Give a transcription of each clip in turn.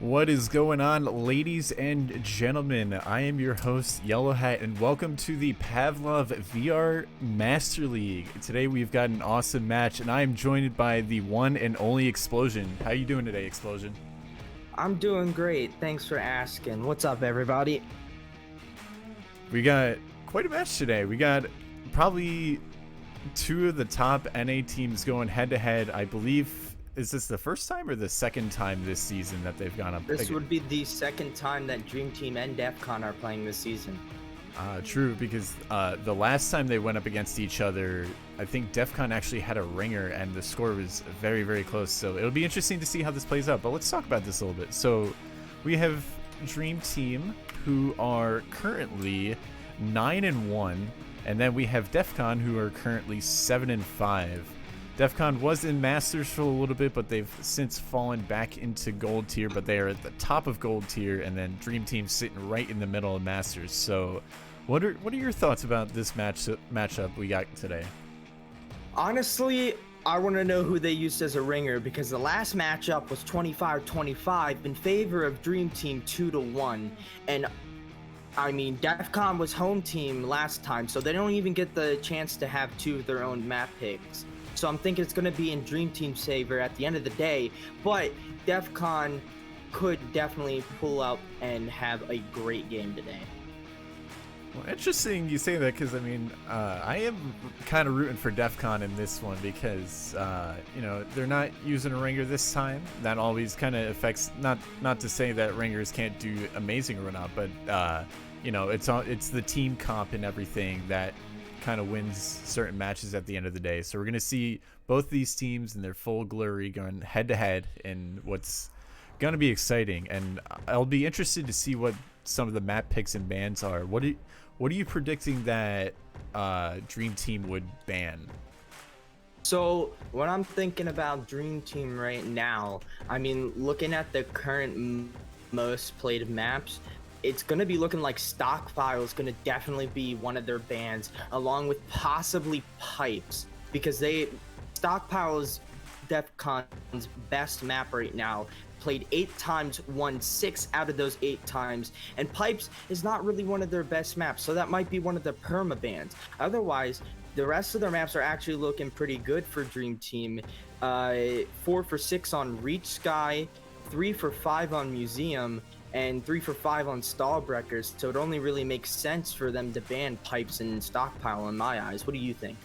What is going on, ladies and gentlemen? I am your host, YellowHat, and welcome to the Pavlov VR Master League. Today we've got an awesome match, and I am joined by the one and only Explosion. How you doing today, Explosion? I'm doing great. Thanks for asking. What's up, everybody? We got quite a match today. We got probably two of the top NA teams going head-to-head. I believe, is this the first time or the second time this season that they've gone up? This would be the second time that Dream Team and DEFCON are playing this season. True, because the last time they went up against each other, I think DEFCON actually had a ringer, and the score was very, very close. So it'll be interesting to see how this plays out. But let's talk about this a little bit. So we have Dream Team, who are currently 9-1, and then we have DEFCON, who are currently 7-5. DEFCON was in Masters for a little bit, but they've since fallen back into Gold tier, but they are at the top of Gold tier, and then Dream Team sitting right in the middle of Masters. So what are your thoughts about this matchup we got today? Honestly, I want to know who they used as a ringer, because the last matchup was 25-25 in favor of Dream Team 2-1, and I mean, DEFCON was home team last time, so they don't even get the chance to have two of their own map picks. So I'm thinking it's going to be in Dream Team's favor at the end of the day, but DEFCON could definitely pull up and have a great game today. Well, interesting you say that, because I mean, I am kind of rooting for DEFCON in this one because you know, they're not using a ringer this time. That always kind of affects, not to say that ringers can't do amazing or not, but you know, it's the team comp and everything that kind of wins certain matches at the end of the day. So we're gonna see both these teams in their full glory going head to head in what's gonna be exciting, and I'll be interested to see what some of the map picks and bans are. What are you predicting that Dream Team would ban? So when I'm thinking about Dream Team right now, I mean, looking at the current most played maps, it's going to be looking like Stockpile is going to definitely be one of their bans, along with possibly Pipes, because Stockpile is DEFCON's best map right now. Played 8 times, won 6 out of those 8 times, and Pipes is not really one of their best maps, so that might be one of the perma bans. Otherwise, the rest of their maps are actually looking pretty good for Dream Team. 4 for 6 on Reach Sky, 3 for 5 on Museum, and 3 for 5 on Stallbreakers, so it only really makes sense for them to ban Pipes and Stockpile in my eyes. What do you think?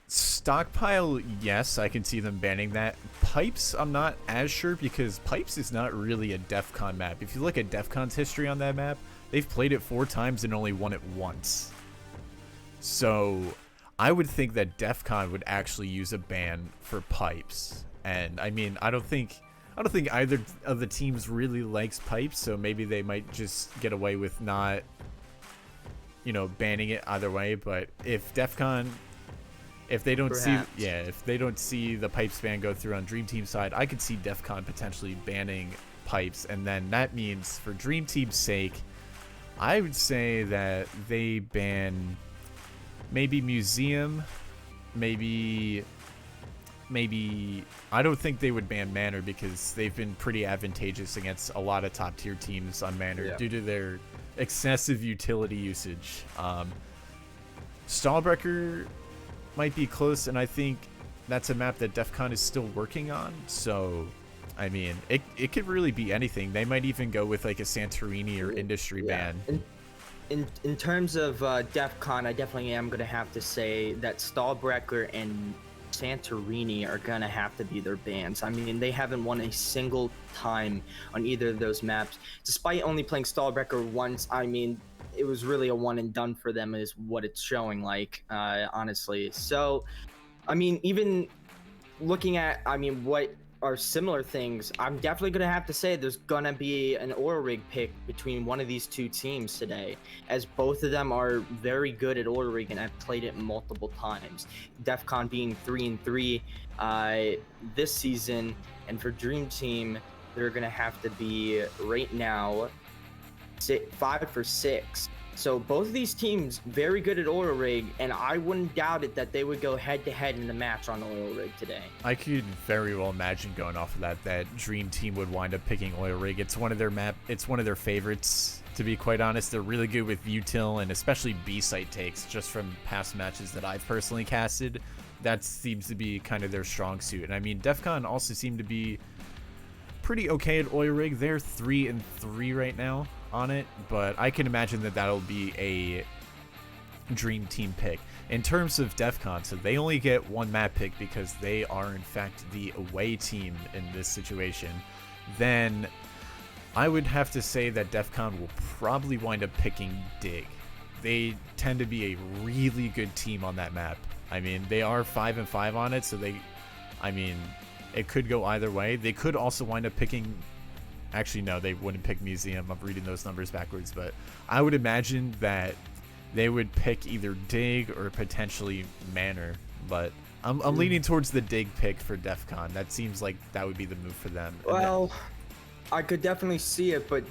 Stockpile, yes, I can see them banning that. Pipes, I'm not as sure, because Pipes is not really a DEFCON map. If you look at DEFCON's history on that map, they've played it 4 times and only won it once. So I would think that DEFCON would actually use a ban for Pipes. And I mean, I don't think either of the teams really likes Pipes, so maybe they might just get away with not, you know, banning it either way. But if DEFCON, if they don't see the Pipes ban go through on Dream Team's side, I could see DEFCON potentially banning Pipes, and then that means for Dream Team's sake, I would say that they ban maybe Museum, maybe I don't think they would ban Manor, because they've been pretty advantageous against a lot of top tier teams on Manor due to their excessive utility usage. Stallbreaker might be close, and I think that's a map that DEFCON is still working on. So I mean, it could really be anything. They might even go with like a Santorini or Industry ban. In terms of DEFCON, I definitely am going to have to say that Stallbreaker and Santorini are going to have to be their bans. I mean, they haven't won a single time on either of those maps. Despite only playing Stallbreaker once, I mean, it was really a one and done for them is what it's showing like, honestly. So, I mean, even looking at, I mean, what are similar things, I'm definitely going to have to say there's going to be an Aura Rig pick between one of these two teams today, as both of them are very good at Aura Rig and have played it multiple times. DEFCON being 3-3 this season, and for Dream Team, they're going to have to be right now 5 for 6. So both of these teams very good at Oil Rig, and I wouldn't doubt it that they would go head to head in the match on Oil Rig today. I could very well imagine going off of that Dream Team would wind up picking Oil Rig. It's one of their favorites, to be quite honest. They're really good with util and especially B-site takes, just from past matches that I've personally casted. That seems to be kind of their strong suit. And I mean, DEFCON also seem to be pretty okay at Oil Rig. They're 3-3 right now on it, but I can imagine that that'll be a Dream Team pick. In terms of DEFCON, so they only get one map pick because they are in fact the away team in this situation. Then I would have to say that DEFCON will probably wind up picking Dig. They tend to be a really good team on that map. I mean, they are 5-5 on it, so it could go either way. They could also wind up picking... Actually, no, they wouldn't pick Museum. I'm reading those numbers backwards, but I would imagine that they would pick either Dig or potentially Manor. But I'm leaning towards the Dig pick for DEFCON. That seems like that would be the move for them. Well, I could definitely see it, but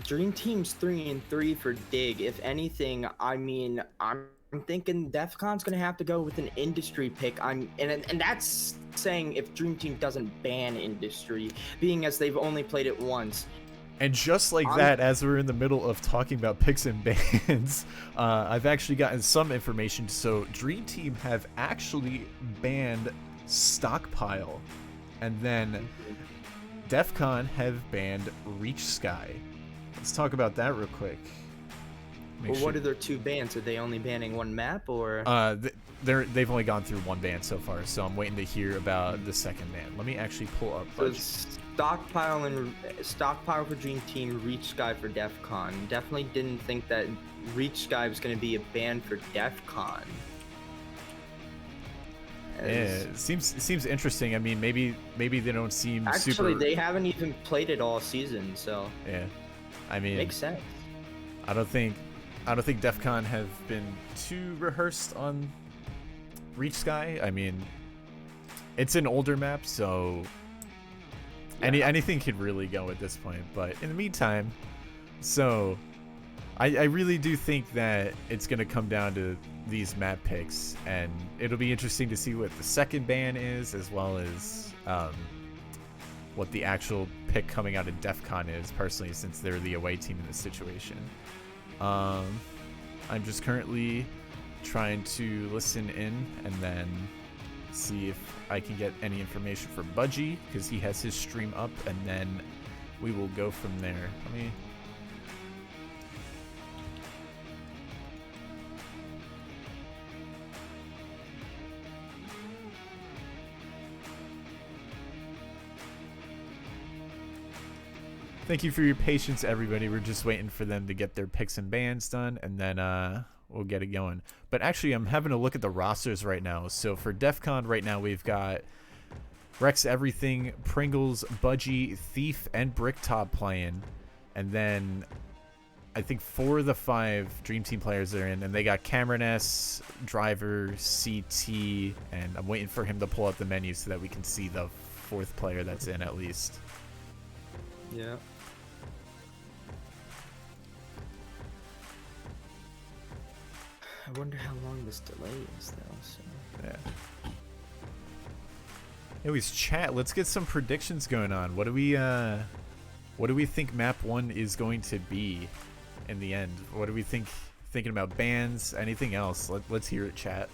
Dream Team's 3-3 for Dig. If anything, I mean, I'm thinking DEFCON's gonna have to go with an industry pick. And that's saying if Dream Team doesn't ban industry, being as they've only played it once. And just like that, as we're in the middle of talking about picks and bans, I've actually gotten some information. So Dream Team have actually banned Stockpile, and then DEFCON have banned Reach Sky. Let's talk about that real quick. Well, what are their two bans? Are they only banning one map, or? They've only gone through one ban so far, so I'm waiting to hear about the second ban. Let me actually pull up. So Stockpile for Dream Team, Reach Sky for DEFCON. Definitely didn't think that Reach Sky was going to be a ban for DEFCON. Yeah, it seems interesting. I mean, maybe they don't seem actually they haven't even played it all season, so yeah. I mean, makes sense. I don't think DEFCON have been too rehearsed on Reach Sky. I mean, it's an older map, so anything could really go at this point. But in the meantime, so I really do think that it's going to come down to these map picks, and it'll be interesting to see what the second ban is, as well as what the actual pick coming out of DEFCON is, personally, since they're the away team in this situation. I'm just currently trying to listen in and then see if I can get any information for Budgie, because he has his stream up, and then we will go from there. Let me... Thank you for your patience, everybody. We're just waiting for them to get their picks and bans done, and then we'll get it going. But actually, I'm having a look at the rosters right now. So for DEFCON right now, we've got Rex Everything, Pringles, Budgie, Thief, and Bricktop playing. And then I think 4 of the 5 Dream Team players are in, and they got Cameron S, Driver, CT, and I'm waiting for him to pull up the menu so that we can see the 4th player that's in at least. Yeah. I wonder how long this delay is, though. So. Yeah. Anyways, chat. Let's get some predictions going on. What do we think Map 1 is going to be in the end? What do we thinking about bans? Anything else? Let's hear it, chat.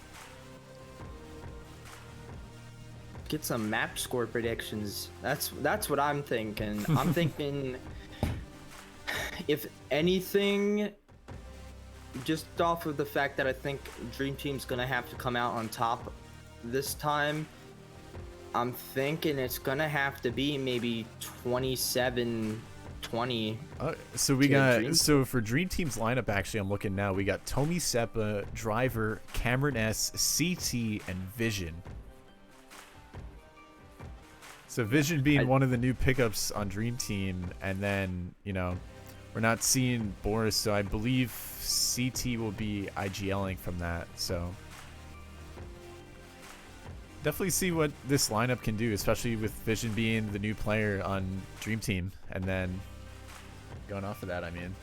Get some map score predictions. That's what I'm thinking. I'm thinking, if anything, just off of the fact that I think Dream Team's gonna have to come out on top this time, I'm thinking it's gonna have to be maybe 27-20. So for Dream Team's lineup, actually, I'm looking now. We got Tomi Seppa, Driver, Cameron S, CT, and Vision. So Vision being one of the new pickups on Dream Team, and then, you know, we're not seeing Boris, so I believe CT will be IGLing from that. So definitely see what this lineup can do, especially with Vision being the new player on Dream Team, and then going off of that, I mean,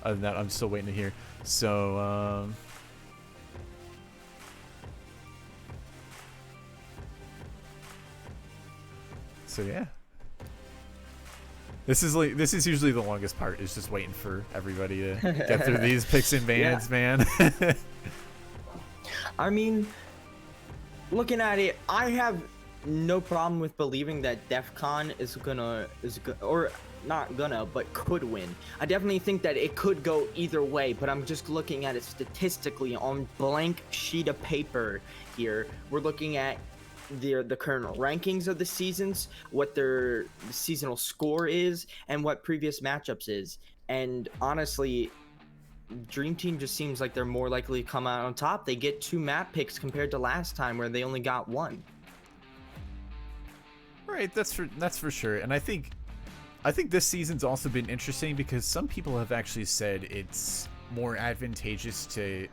Other than that, I'm still waiting to hear. So, so yeah. This is usually the longest part, is just waiting for everybody to get through these picks and bans, man. I mean, looking at it, I have no problem with believing that DEFCON or not gonna, but could win. I definitely think that it could go either way, but I'm just looking at it statistically on blank sheet of paper here. We're looking at the current rankings of the seasons, what their seasonal score is, and what previous matchups is. And honestly, Dream Team just seems like they're more likely to come out on top. They get 2 map picks compared to last time where they only got 1. Right, that's for sure. And I think this season's also been interesting because some people have actually said it's more advantageous to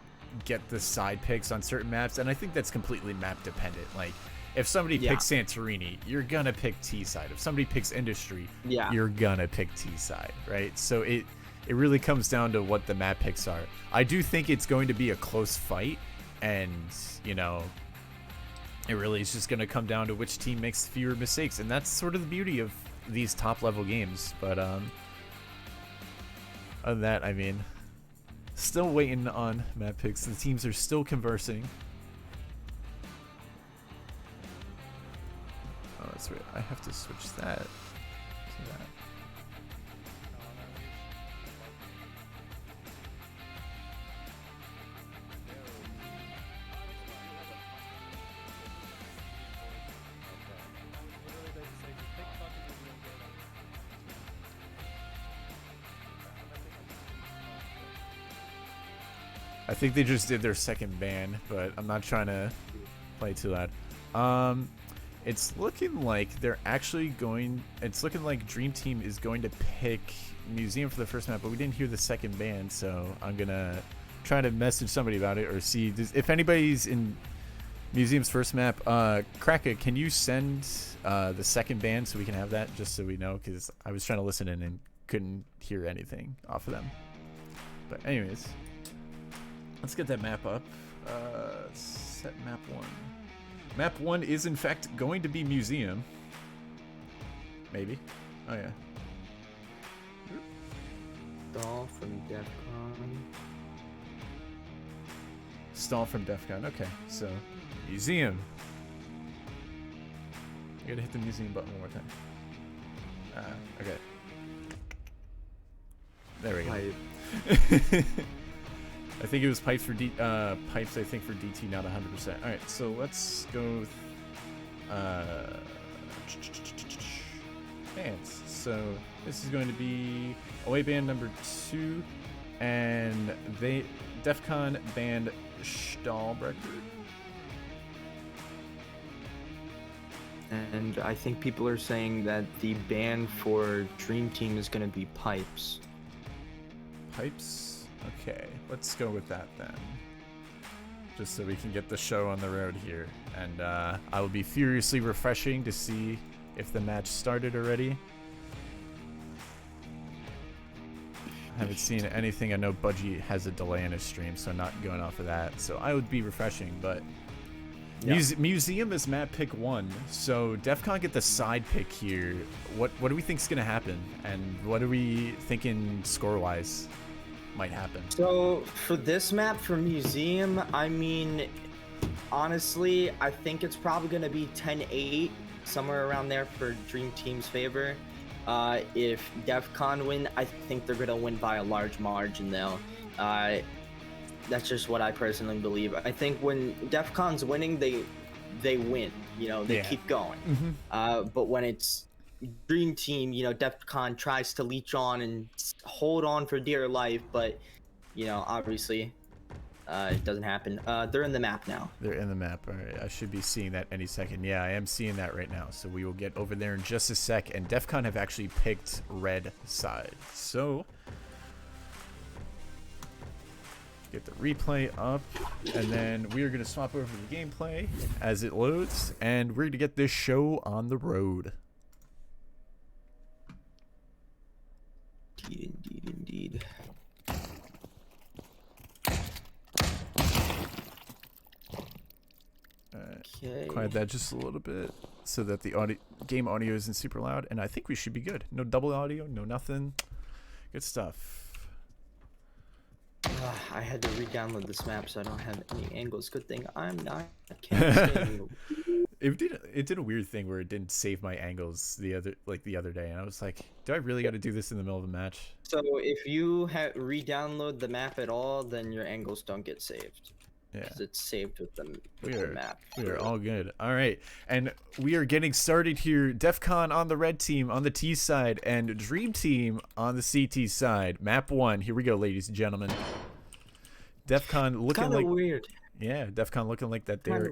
get the side picks on certain maps, and I think that's completely map dependent. Like, if somebody picks Santorini, you're gonna pick T side. If somebody picks Industry, you're gonna pick T side, right? So it really comes down to what the map picks are. I do think it's going to be a close fight, and you know, it really is just gonna come down to which team makes fewer mistakes, and that's sort of the beauty of these top level games. But other than that, I mean, still waiting on map picks. The teams are still conversing. Oh, that's right. I have to switch that to that. I think they just did their second ban, but I'm not trying to play too loud. It's looking like they're actually going... It's looking like Dream Team is going to pick Museum for the first map, but we didn't hear the second ban, so I'm going to try to message somebody about it or see... If anybody's in Museum's first map, Kraka, can you send the second ban so we can have that, just so we know? Because I was trying to listen in and couldn't hear anything off of them. But anyways... Let's get that map up. Set map 1. Map 1 is in fact going to be Museum. Maybe. Oh yeah. Stall from DEFCON. Stall from DEFCON. Okay, so Museum. I gotta hit the Museum button one more time. Okay. There we go. I think it was pipes for pipes. I think for DT, not 100%. All right, so let's go with bands. So this is going to be away band number 2, and DEFCON banned Stahlbrecher. And I think people are saying that the ban for Dream Team is going to be pipes. Pipes. Okay, let's go with that then. Just so we can get the show on the road here. And I will be furiously refreshing to see if the match started already. I haven't seen anything. I know Budgie has a delay in his stream, so not going off of that. So I would be refreshing, but Museum is map pick 1. So DEFCON get the side pick here. What do we think is going to happen? And what are we thinking score-wise might happen? So for this map for Museum, I mean, honestly, I think it's probably going to be 10-8, somewhere around there for Dream Team's favor. If DEFCON win, I think they're going to win by a large margin though. That's just what I personally believe. I think when DEFCON's winning, they win, you know, they keep going. But when it's Dream Team, you know, DEFCON tries to leech on and hold on for dear life, but you know, obviously it doesn't happen. They're in the map now. They're in the map. All right, I should be seeing that any second. Yeah, I am seeing that right now, so we will get over there in just a sec. And DEFCON have actually picked red side, so get the replay up, and then we are going to swap over the gameplay as it loads, and we're going to get this show on the road. Indeed. Okay. quiet that just a little bit so that the game audio isn't super loud, and I think we should be good. No double audio, no nothing. Good stuff. I had to re-download this map so I don't have any angles. Good thing I'm not casting. It did a weird thing where it didn't save my angles the other day, and I was like, do I really got to do this in the middle of a match? So if you re-download the map at all, then your angles don't get saved. Yeah, Because it's saved with the map. we are all good. All right, and we are getting started here. DEFCON on the red team on the T side, and Dream Team on the CT side. Map 1. Here we go, ladies and gentlemen. DEFCON looking Kinda like weird. Yeah, DEFCON looking like that they're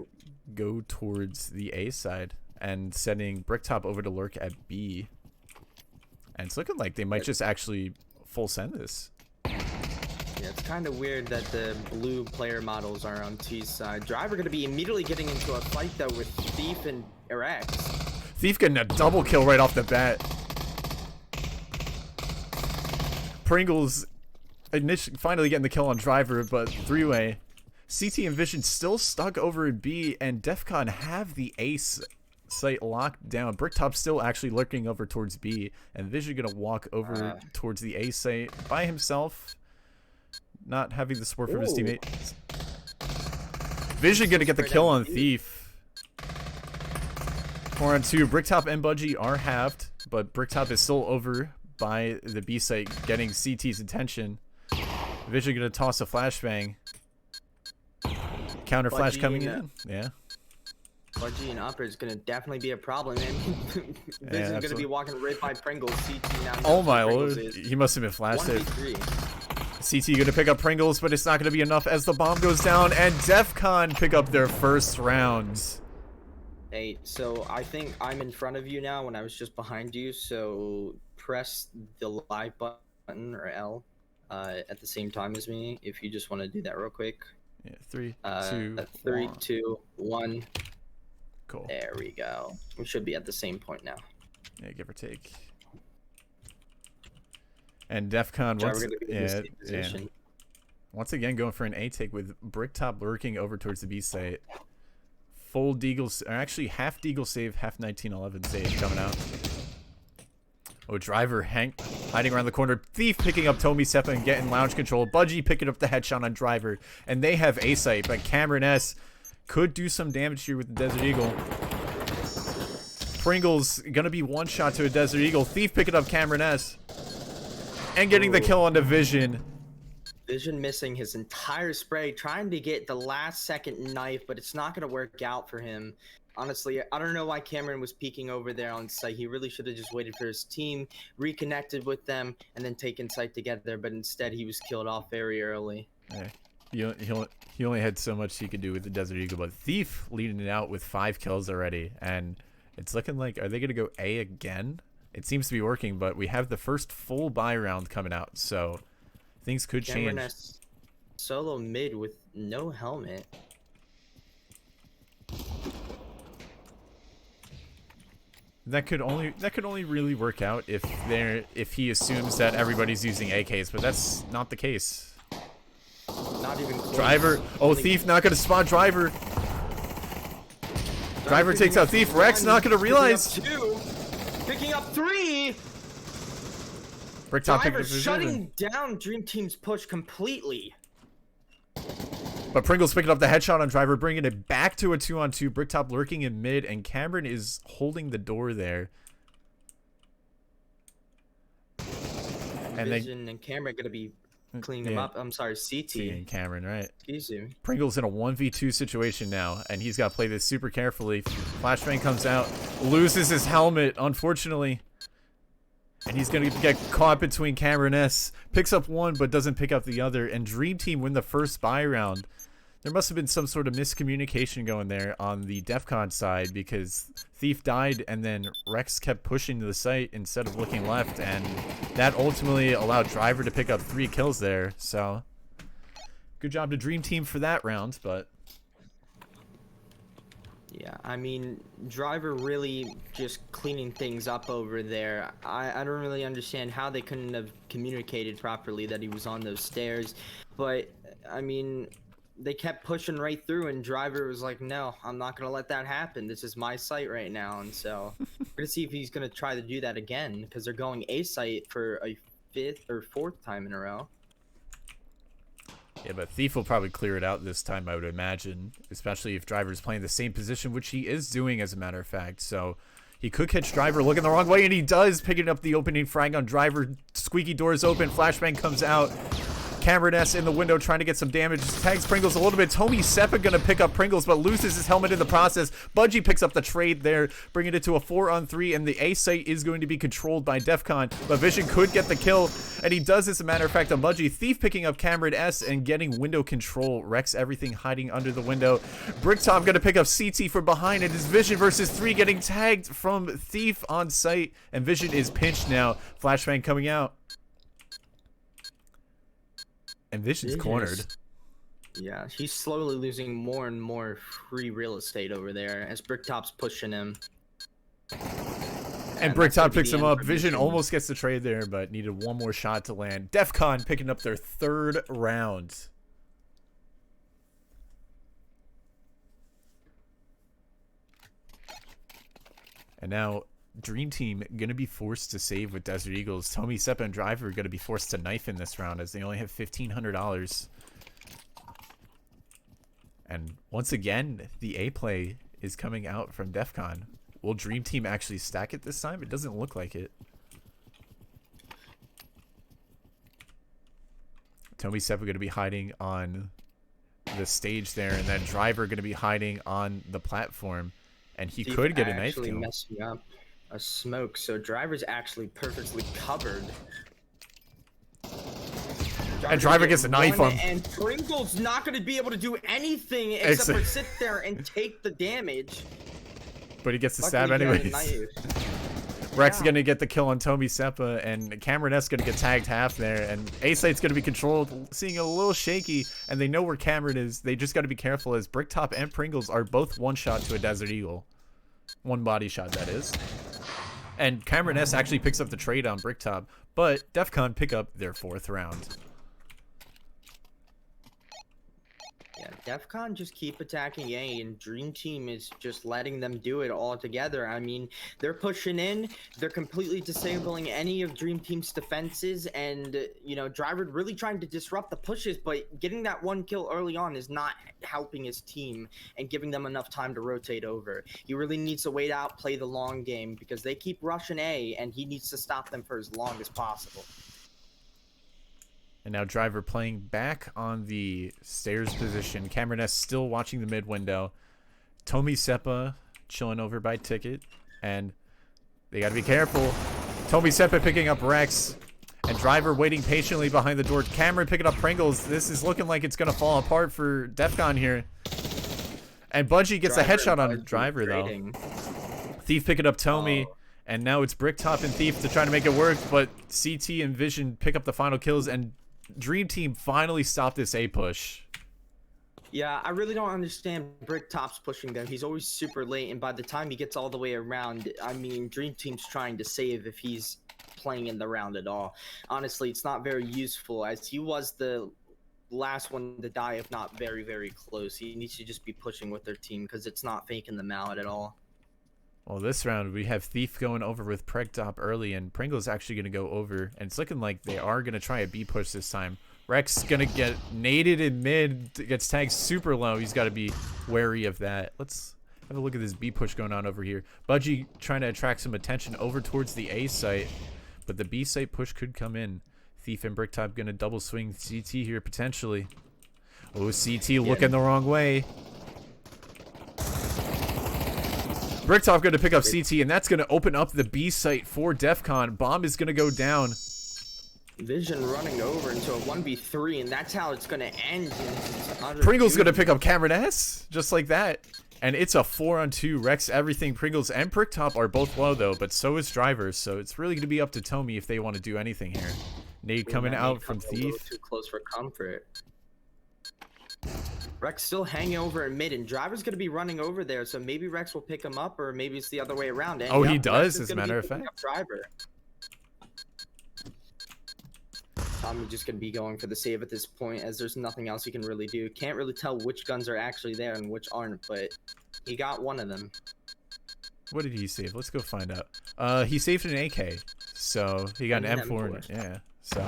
go towards the A side and sending Bricktop over to lurk at B. And it's looking like they might just actually full send this. Yeah, it's kind of weird that the blue player models are on T's side. Driver going to be immediately getting into a fight, though, with Thief and Rex. Thief getting a double kill right off the bat. Pringles finally getting the kill on Driver, but 3-way. CT and Vision still stuck over in B, and DEFCON have the A site locked down. Bricktop still actually lurking over towards B, and Vision going to walk over towards the A site by himself. Not having the support from his teammates. Vision gonna get the kill on Thief. 4-on-2. Bricktop and Budgie are halved, but Bricktop is still over by the B site, getting CT's attention. Vision gonna toss a flashbang. Counter flash coming in. Yeah. Budgie and Upper is gonna definitely be a problem, man. Vision's gonna be walking right by Pringles. CT now. Oh my lord, he must have been flashed there. CT gonna pick up Pringles, but it's not gonna be enough as the bomb goes down, and DEFCON pick up their first round. Hey, so I think I'm in front of you now when I was just behind you, so press the live button, or L, at the same time as me, if you just want to do that real quick. Yeah, 3, 2, 1. Cool. There we go. We should be at the same point now. Yeah, give or take. And DEFCON once again going for an A take with Bricktop lurking over towards the B site. Full Deagle, or actually half Deagle save, half 1911 save coming out. Oh, Driver Hank hiding around the corner. Thief picking up Tommy Seppa and getting lounge control. Budgie picking up the headshot on Driver, and they have A site, but Cameron S could do some damage here with the Desert Eagle. Pringles gonna be one shot to a Desert Eagle. Thief picking up Cameron S. And getting the kill on Vision. Vision missing his entire spray, trying to get the last second knife, but it's not going to work out for him. Honestly, I don't know why Cameron was peeking over there on site. He really should have just waited for his team, reconnected with them, and then taken site together, but instead he was killed off very early. Yeah. He only had so much he could do with the Desert Eagle, but Thief leading it out with 5 kills already, and it's looking like, are they going to go A again? It seems to be working, but we have the first full buy round coming out, so things could change. Solo mid with no helmet. That could only really work out if he assumes that everybody's using AKs, but that's not the case. Not even close. Driver, Thief not gonna spot Driver. Driver takes out Thief. Rex not gonna realize. Picking up 3. Bricktop Driver shutting down Dream Team's push completely. But Pringles picking up the headshot on Driver, bringing it back to a 2-on-2. Bricktop lurking in mid, and Cameron is holding the door there. And Vision and Cameron gonna be cleaning him up. I'm sorry, CT and Cameron, right? Excuse me. Pringles in a 1v2 situation now, and he's got to play this super carefully. Flashbang comes out, loses his helmet, unfortunately. And he's going to get caught between Cameron S. Picks up one, but doesn't pick up the other. And Dream Team win the first buy round. There must have been some sort of miscommunication going there on the DEFCON side, because Thief died and then Rex kept pushing to the site instead of looking left, and that ultimately allowed Driver to pick up 3 kills there. So good job to Dream Team for that round. But yeah, I mean, Driver really just cleaning things up over there. I don't really understand how they couldn't have communicated properly that he was on those stairs, but I mean, they kept pushing right through, and driver was like, no, I'm not gonna let that happen. This is my site right now. And so we're gonna see if he's gonna try to do that again, because they're going A site for a 5th or 4th time in a row. Yeah, but Thief will probably clear it out this time, I would imagine, especially if driver's playing the same position, which he is doing, as a matter of fact. So he could catch driver looking the wrong way, and he does, picking up the opening frag on driver. Squeaky doors open, flashbang comes out. Cameron S in the window trying to get some damage. Tags Pringles a little bit. Tomy Seppa gonna pick up Pringles, but loses his helmet in the process. Budgie picks up the trade there, bringing it to a 4-on-3, and the A site is going to be controlled by DEFCON, but Vision could get the kill, and he does, as a matter of fact, on Budgie. Thief picking up Cameron S and getting window control. Rex everything hiding under the window. Bricktop gonna pick up CT from behind. It is Vision versus 3 getting tagged from Thief on site, and Vision is pinched now. Flashbang coming out. And Vision's cornered. Yeah, he's slowly losing more and more free real estate over there as Bricktop's pushing him. And Bricktop picks him up. Vision almost gets the trade there, but needed one more shot to land. DEFCON picking up their 3rd round. And now Dream Team going to be forced to save with Desert Eagles. Tomy Seppa and Driver are going to be forced to knife in this round, as they only have $1,500. And once again, the A play is coming out from DEFCON. Will Dream Team actually stack it this time? It doesn't look like it. Tomy Seppa going to be hiding on the stage there, and then Driver going to be hiding on the platform. And he could get a knife kill. Messing up a smoke, so driver's actually perfectly covered. And driver gets a knife on. And Pringle's not going to be able to do anything except for sit there and take the damage. But he gets the stab anyways. Rex is going to get the kill on Tomy Seppa, and Cameron S going to get tagged half there, and A-Site's going to be controlled, seeing a little shaky, and they know where Cameron is. They just got to be careful, as Bricktop and Pringles are both one shot to a Desert Eagle. One body shot, that is. And Cameron S actually picks up the trade on Bricktop, but DEFCON pick up their 4th round. Yeah, DEFCON just keep attacking A, and Dream Team is just letting them do it all together. I mean, they're pushing in, they're completely disabling any of Dream Team's defenses, and, you know, Driver really trying to disrupt the pushes, but getting that one kill early on is not helping his team and giving them enough time to rotate over. He really needs to wait out, play the long game, because they keep rushing A, and he needs to stop them for as long as possible. And now Driver playing back on the stairs position. Cameron S still watching the mid window. Tomy Seppa chilling over by Ticket. And they got to be careful. Tomy Seppa picking up Rex. And Driver waiting patiently behind the door. Cameron picking up Pringles. This is looking like it's going to fall apart for DEFCON here. And Budgie gets a headshot on Driver, though. Thief picking up Tomy. Oh. And now it's Bricktop and Thief to try to make it work. But CT and Vision pick up the final kills. And Dream Team finally stopped this A push. Yeah, I really don't understand Bricktop's pushing them. He's always super late, and by the time he gets all the way around, I mean, Dream Team's trying to save if he's playing in the round at all. Honestly, it's not very useful, as he was the last one to die, if not very, very close. He needs to just be pushing with their team, because it's not faking them out at all. Well, this round, we have Thief going over with Bricktop early, and Pringle's actually going to go over. And it's looking like they are going to try a B push this time. Rex going to get naded in mid, gets tagged super low. He's got to be wary of that. Let's have a look at this B push going on over here. Budgie trying to attract some attention over towards the A site, but the B site push could come in. Thief and Bricktop going to double swing CT here, potentially. Oh, CT looking the wrong way. Bricktop going to pick up CT, and that's going to open up the B site for DEFCON. Bomb is going to go down. Vision running over into a 1v3, and that's how it's going to end. Pringle's going to pick up Cameron S, just like that. And it's a 4-on-2. Rex, everything. Pringles and Bricktop are both low, though, but so is Drivers. So it's really going to be up to Tomy if they want to do anything here. Nade coming out from Thief. Too close for comfort. Rex still hanging over in mid, and Driver's going to be running over there, so maybe Rex will pick him up, or maybe it's the other way around. And oh, he does, as a matter of fact. Driver. Tommy just gonna be going for the save at this point, as there's nothing else he can really do. Can't really tell which guns are actually there and which aren't, but he got one of them. What did he save? Let's go find out. He saved an AK, so he got an M4. And, yeah, so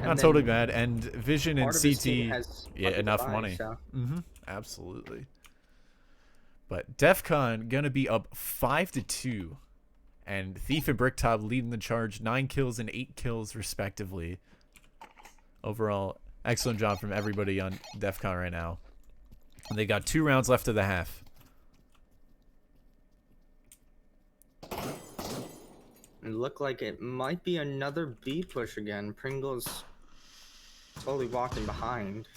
not totally bad. And Vision and CT, yeah, enough money. So. Absolutely. But DEFCON gonna be up 5-2, and Thief and Bricktop leading the charge, 9 kills and 8 kills respectively. Overall, excellent job from everybody on DEFCON right now. And they got 2 rounds left of the half. It looked like it might be another B push again. Pringle's slowly walking behind.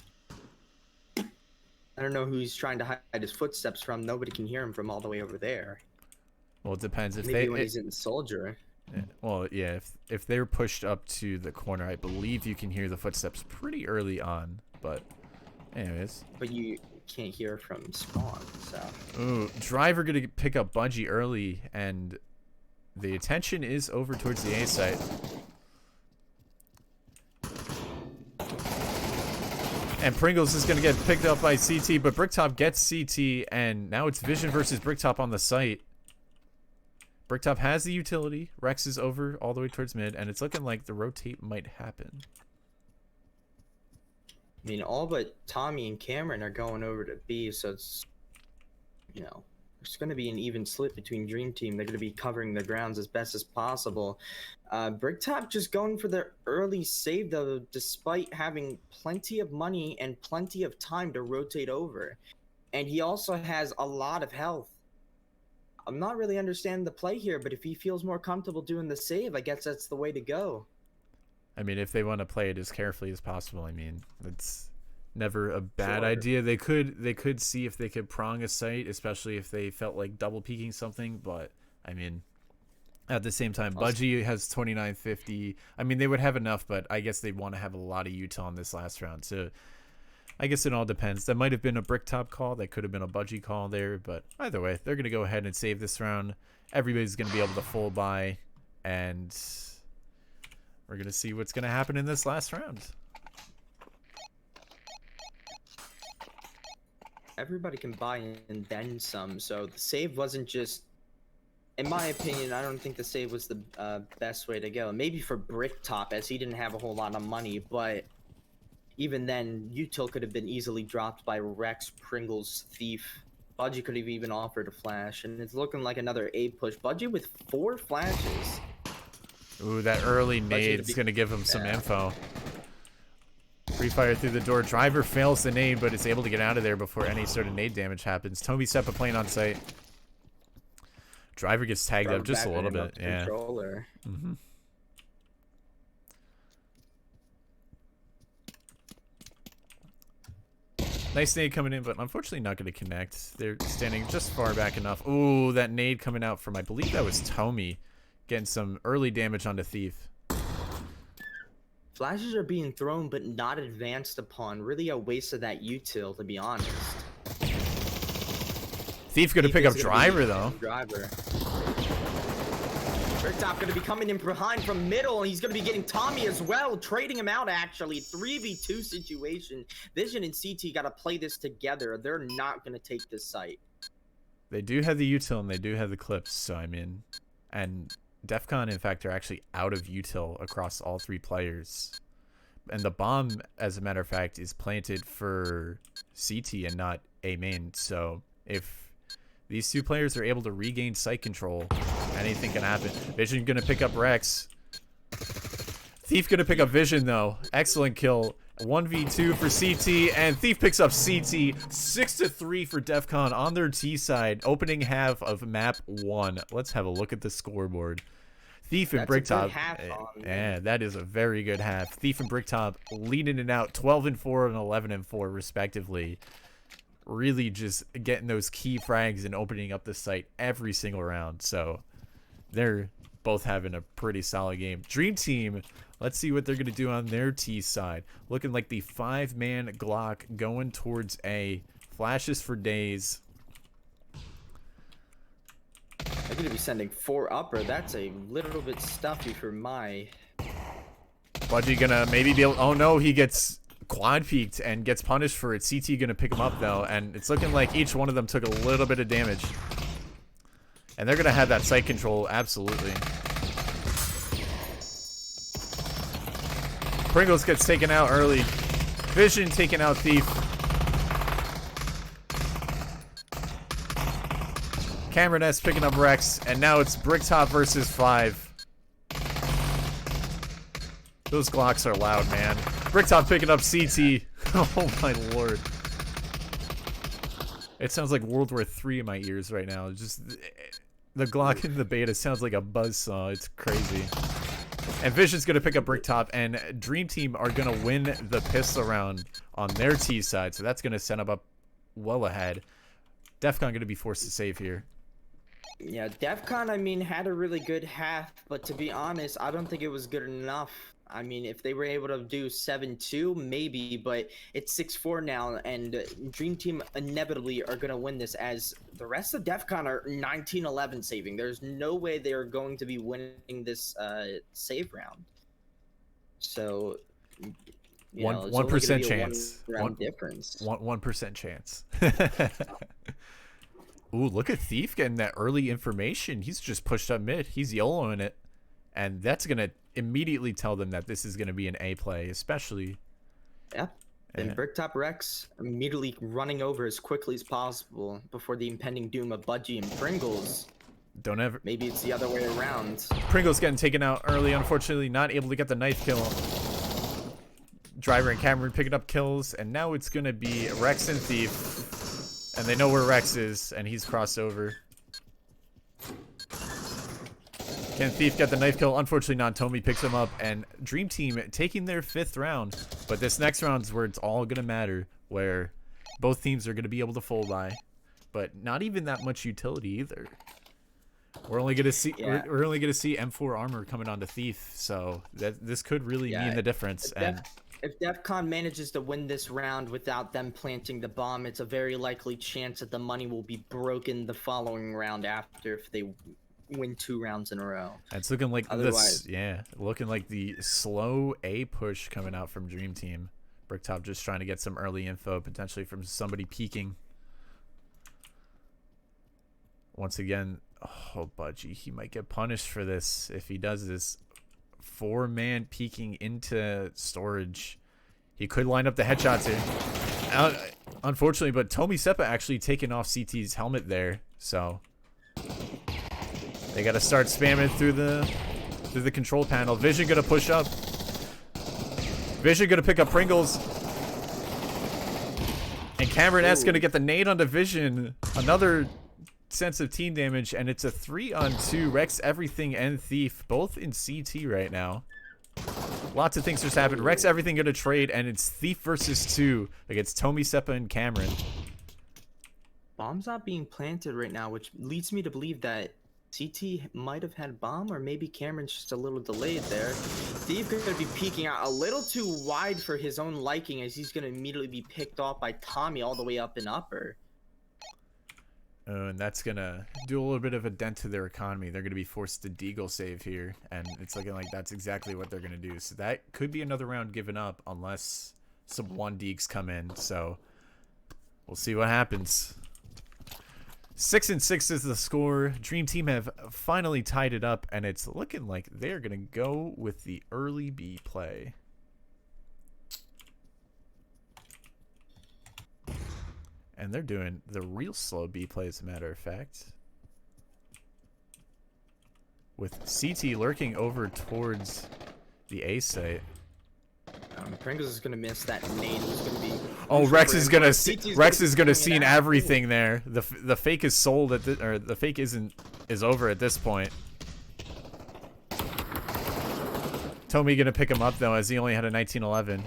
I don't know who he's trying to hide his footsteps from. Nobody can hear him from all the way over there. Well, it depends if maybe when he's in Soldier. Yeah, well, yeah, if they're pushed up to the corner, I believe you can hear the footsteps pretty early on. But, anyways. But you can't hear from spawn, so. Ooh, Driver gonna pick up Budgie early, and the attention is over towards the A site. And Pringles is going to get picked up by CT, but Bricktop gets CT, and now it's Vision versus Bricktop on the site. Bricktop has the utility. Rex is over all the way towards mid, and it's looking like the rotate might happen. I mean, all but Tommy and Cameron are going over to B, so it's, you know, there's going to be an even split between Dream Team. They're going to be covering the grounds as best as possible. Bricktop just going for their early save, though, despite having plenty of money and plenty of time to rotate over. And he also has a lot of health. I'm not really understanding the play here, but if he feels more comfortable doing the save, I guess that's the way to go. I mean, if they want to play it as carefully as possible, I mean, that's never a bad idea. They could see if they could prong a site, especially if they felt like double peeking something. But I mean, at the same time, Budgie has 2950. I mean, they would have enough, but I guess they'd want to have a lot of Utah in this last round. So I guess it all depends. That might have been a Bricktop call. That could have been a Budgie call there. But either way, they're going to go ahead and save this round. Everybody's going to be able to full buy, and we're going to see what's going to happen in this last round. Everybody can buy and then some, so the save wasn't just, in my opinion, I don't think the save was the best way to go. Maybe for Bricktop, as he didn't have a whole lot of money, but even then, Util could have been easily dropped by Rex, Pringles, Thief. Budgie could have even offered a flash, and it's looking like another A push. Budgie with 4 flashes. Ooh, that early nade's going to give him some info. Free fire through the door. Driver fails the nade, but is able to get out of there before any sort of nade damage happens. Toby Seppa playing on site. Driver gets tagged up just a little bit. Yeah. Nice nade coming in, but unfortunately not going to connect. They're standing just far back enough. Ooh, that nade coming out from, I believe that was Tommy, getting some early damage onto Thief. Flashes are being thrown, but not advanced upon. Really a waste of that util, to be honest. Thief gonna pick up Driver, though. Bricktop gonna be coming in behind from middle, and he's gonna be getting Tommy as well, trading him out, actually. 3v2 situation. Vision and CT gotta play this together. They're not gonna take this site. They do have the util, and they do have the clips, so I mean, and DEFCON, in fact, are actually out of util across all 3 players. And the bomb, as a matter of fact, is planted for CT and not A main. So if these 2 players are able to regain site control, anything can happen. Vision going to pick up Rex. Thief going to pick up Vision, though. Excellent kill. 1v2 for CT, and Thief picks up CT. 6-3 for DEFCON on their T side. Opening half of map 1. Let's have a look at the scoreboard. Thief and Bricktop. Yeah, that is a very good half. Thief and Bricktop leading it out 12-4 and 11-4 respectively. Really just getting those key frags and opening up the site every single round. So they're both having a pretty solid game. Dream Team, let's see what they're going to do on their T side. Looking like the 5-man Glock going towards A. Flashes for days. They're going to be sending 4 upper. That's a little bit stuffy for my Budgie gonna maybe be able... Oh no, he gets quad peeked and gets punished for it. CT gonna pick him up though, and it's looking like each one of them took a little bit of damage. And they're gonna have that sight control, absolutely. Pringles gets taken out early. Vision taking out Thief. Cameron S picking up Rex, and now it's Bricktop versus 5. Those Glocks are loud, man. Bricktop picking up CT. Oh my lord. It sounds like World War III in my ears right now. Just the Glock in the beta sounds like a buzzsaw. It's crazy. And Vision's gonna pick up Bricktop, and Dream Team are gonna win the pistol round on their T side, so that's gonna send them up well ahead. DEFCON gonna be forced to save here. Yeah, DEFCON, I mean, had a really good half, but to be honest, I don't think it was good enough. I mean, if they were able to do 7-2, maybe, but it's 6-4 now, and Dream Team inevitably are going to win this, as the rest of DEFCON are 19-11 saving. There's no way they're going to be winning this save round. So, you know, it's 1% chance. One round difference. 1% chance. Ooh, look at Thief getting that early information. He's just pushed up mid. He's YOLOing it. And that's going to immediately tell them that this is going to be an A play, especially. Yeah. And Bricktop Rex immediately running over as quickly as possible before the impending doom of Budgie and Pringles. Don't ever. Maybe it's the other way around. Pringles getting taken out early, unfortunately, not able to get the knife kill. Driver and Cameron picking up kills, and now it's going to be Rex and Thief. And they know where Rex is, and he's crossed over. Can Thief get the knife kill? Unfortunately not. Tommy picks him up, and Dream Team taking their 5th round. But this next round is where it's all going to matter, where both teams are going to be able to full buy. But not even that much utility either. We're only going to see we're only going to see M4 armor coming onto Thief, so this could really mean the difference. If DEFCON manages to win this round without them planting the bomb, it's a very likely chance that the money will be broken the following round after if they win 2 rounds in a row. It's looking like this, looking like the slow A push coming out from Dream Team. Bricktop just trying to get some early info, potentially from somebody peeking. Once again, oh, Budgie, he might get punished for this if he does this. 4-man peeking into storage. He could line up the headshots here. Unfortunately, but Tommy Seppa actually taking off CT's helmet there, so they got to start spamming through the control panel. Vision gonna push up. Vision gonna pick up Pringles. And Cameron S gonna get the nade onto Vision. Another sense of team damage, and it's a 3-on-2. Rex, Everything, and Thief both in CT right now. Lots of things just happened. Rex, Everything gonna trade, and it's Thief versus 2 against Tommy Seppa and Cameron. Bomb's not being planted right now, which leads me to believe that CT might have had bomb, or maybe Cameron's just a little delayed there. Thief gonna be peeking out a little too wide for his own liking, as he's gonna immediately be picked off by Tommy all the way up and upper. And that's going to do a little bit of a dent to their economy. They're going to be forced to deagle save here, and it's looking like that's exactly what they're going to do. So that could be another round given up unless some 1-deeks come in. So we'll see what happens. 6-6 is the score. Dream Team have finally tied it up, and it's looking like they're going to go with the early B play. And they're doing the real slow B play, as a matter of fact. With CT lurking over towards the A site. Pringles is gonna miss that nade. It's gonna be. Oh, Rex is gonna see. Rex is gonna see everything there. The fake is sold at the, or the fake is over at this point. Tommy gonna pick him up though, as he only had a 1911.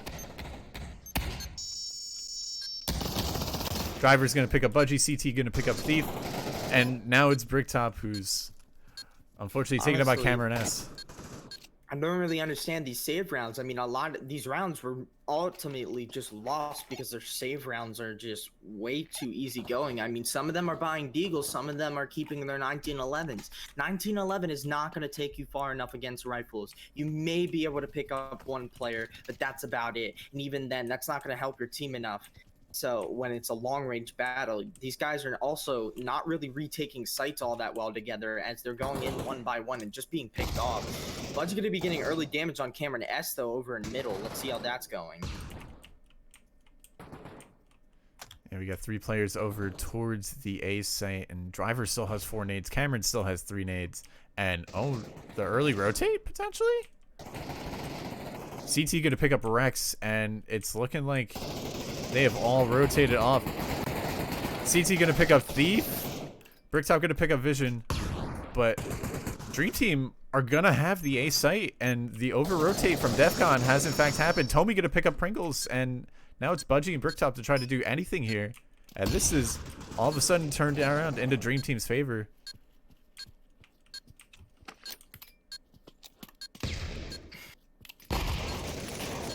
Driver's gonna pick up Budgie, CT gonna pick up Thief, and now it's Bricktop who's unfortunately taken about Cameron S. I don't really understand these save rounds. I mean, a lot of these rounds were ultimately just lost because their save rounds are just way too easy going. I mean, some of them are buying deagles, some of them are keeping their 1911s. 1911 is not going to take you far enough against rifles. You may be able to pick up one player, but that's about it. And even then, that's not going to help your team enough. So when it's a long range battle, these guys are also not really retaking sites all that well together as they're going in one by one and just being picked off. Bud's going to be getting early damage on Cameron S though over in middle. Let's see how that's going. And we got 3 players over towards the A site, and Driver still has 4 nades. Cameron still has 3 nades. And oh, the early rotate potentially? CT gonna pick up Rex, and it's looking like they have all rotated off. CT gonna pick up Thief. Bricktop gonna pick up Vision. But Dream Team are gonna have the A site, and the over rotate from DEFCON has in fact happened. Tommy gonna pick up Pringles, and now it's Budgie and Bricktop to try to do anything here. And this is all of a sudden turned around into Dream Team's favor.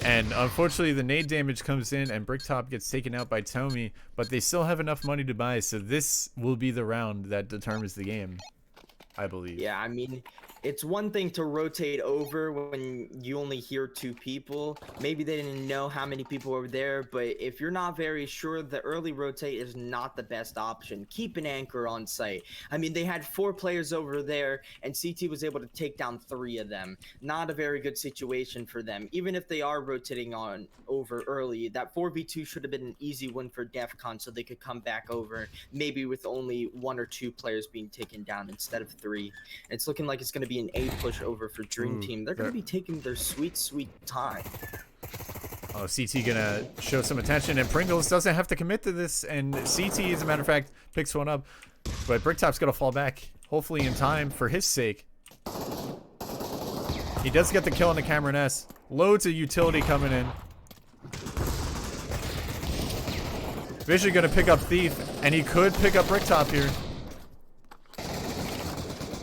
And unfortunately, the nade damage comes in, and Bricktop gets taken out by Tommy, but they still have enough money to buy, so this will be the round that determines the game, I believe. Yeah, I mean, it's one thing to rotate over when you only hear 2 people. Maybe they didn't know how many people were there, but if you're not very sure, the early rotate is not the best option. Keep an anchor on site. I mean, they had 4 players over there, and CT was able to take down 3 of them. Not a very good situation for them. Even if they are rotating on over early, that 4v2 should have been an easy win for DEFCON so they could come back over, maybe with only 1 or 2 players being taken down instead of 3. It's looking like it's going to be an A push over for Dream Team. They're going to be taking their sweet time. Oh, CT gonna show some attention, and Pringles doesn't have to commit to this, and CT, as a matter of fact, picks one up. But Bricktop's gonna fall back, hopefully in time for his sake. He does get the kill on the Cameron S. Loads of utility coming in. Vision gonna pick up Thief, and he could pick up Bricktop here.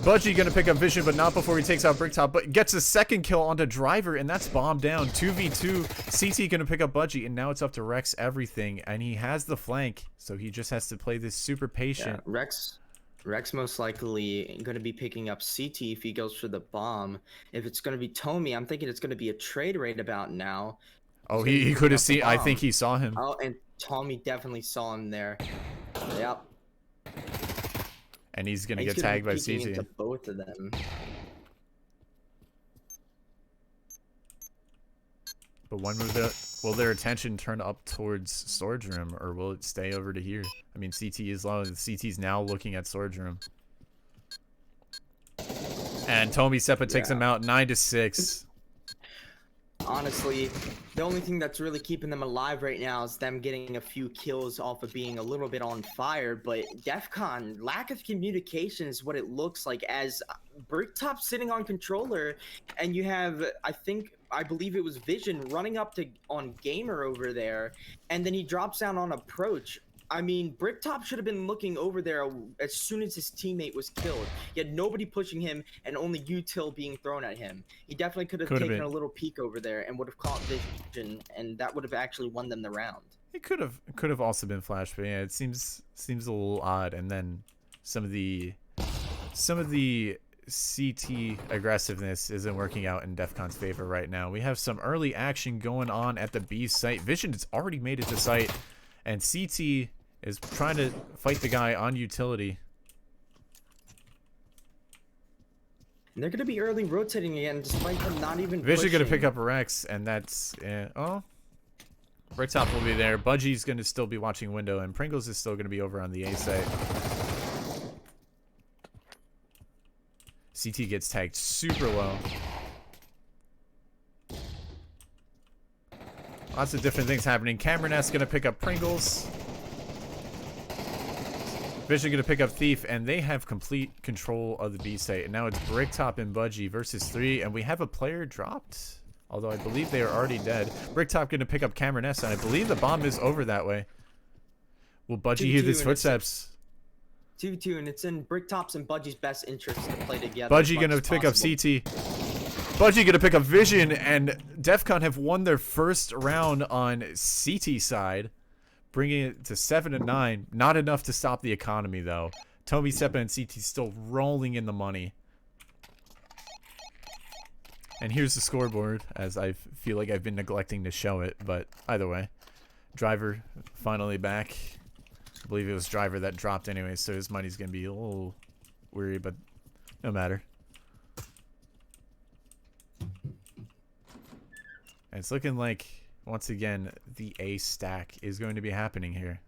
Budgie gonna pick up Vision, but not before he takes out Bricktop, but gets a second kill onto Driver, and that's bombed down. 2v2, CT gonna pick up Budgie, and now it's up to Rex everything, and he has the flank, so he just has to play this super patient. Yeah, Rex most likely going to be picking up CT if he goes for the bomb. If it's going to be Tommy, I'm thinking it's going to be a trade right about now. Oh, he could have seen, I think he saw him. Oh, and Tommy definitely saw him there. Yep. And he's gonna get tagged by CT. Into both of them. But when will their attention turn up towards storage room, or will it stay over to here? I mean, CT is low. CT's now looking at storage room. And Tommy Seppa takes him out 9-6. Honestly, the only thing that's really keeping them alive right now is them getting a few kills off of being a little bit on fire. But DEFCON, lack of communication is what it looks like, as Bricktop sitting on controller, and you have, I believe it was Vision running up to on Gamer over there, and then he drops down on approach. I mean, Bricktop should have been looking over there as soon as his teammate was killed. He had nobody pushing him and only util being thrown at him. He definitely could have taken a little peek over there and would have caught Vision, and that would have actually won them the round. It could have also been flash, but yeah, it seems a little odd. And then some of the CT aggressiveness isn't working out in DEFCON's favor right now. We have some early action going on at the B site. Vision has already made it to site, and CT is trying to fight the guy on utility. And they're going to be early rotating again, despite them not even Vision going to pick up a Rex, and that's... oh. Bricktop will be there. Budgie's going to still be watching window, and Pringles is still going to be over on the A site. CT gets tagged super low. Lots of different things happening. Cameron S going to pick up Pringles. Vision going to pick up Thief, and they have complete control of the B site. And now it's Bricktop and Budgie versus 3, and we have a player dropped. Although I believe they are already dead. Bricktop going to pick up Cameron S, and I believe the bomb is over that way. Will Budgie hear these footsteps? 2v2, and it's in Bricktop's and Budgie's best interest to play together. Budgie going to pick up CT. Budgie gonna pick a Vision, and DEFCON have won their first round on CT side, bringing it to 7-9. Not enough to stop the economy, though. Tomy, Seppa, and CT still rolling in the money. And here's the scoreboard, as I feel like I've been neglecting to show it, but either way. Driver finally back. I believe it was Driver that dropped anyway, so his money's gonna be a little weary, but no matter. And it's looking like, once again, the A stack is going to be happening here.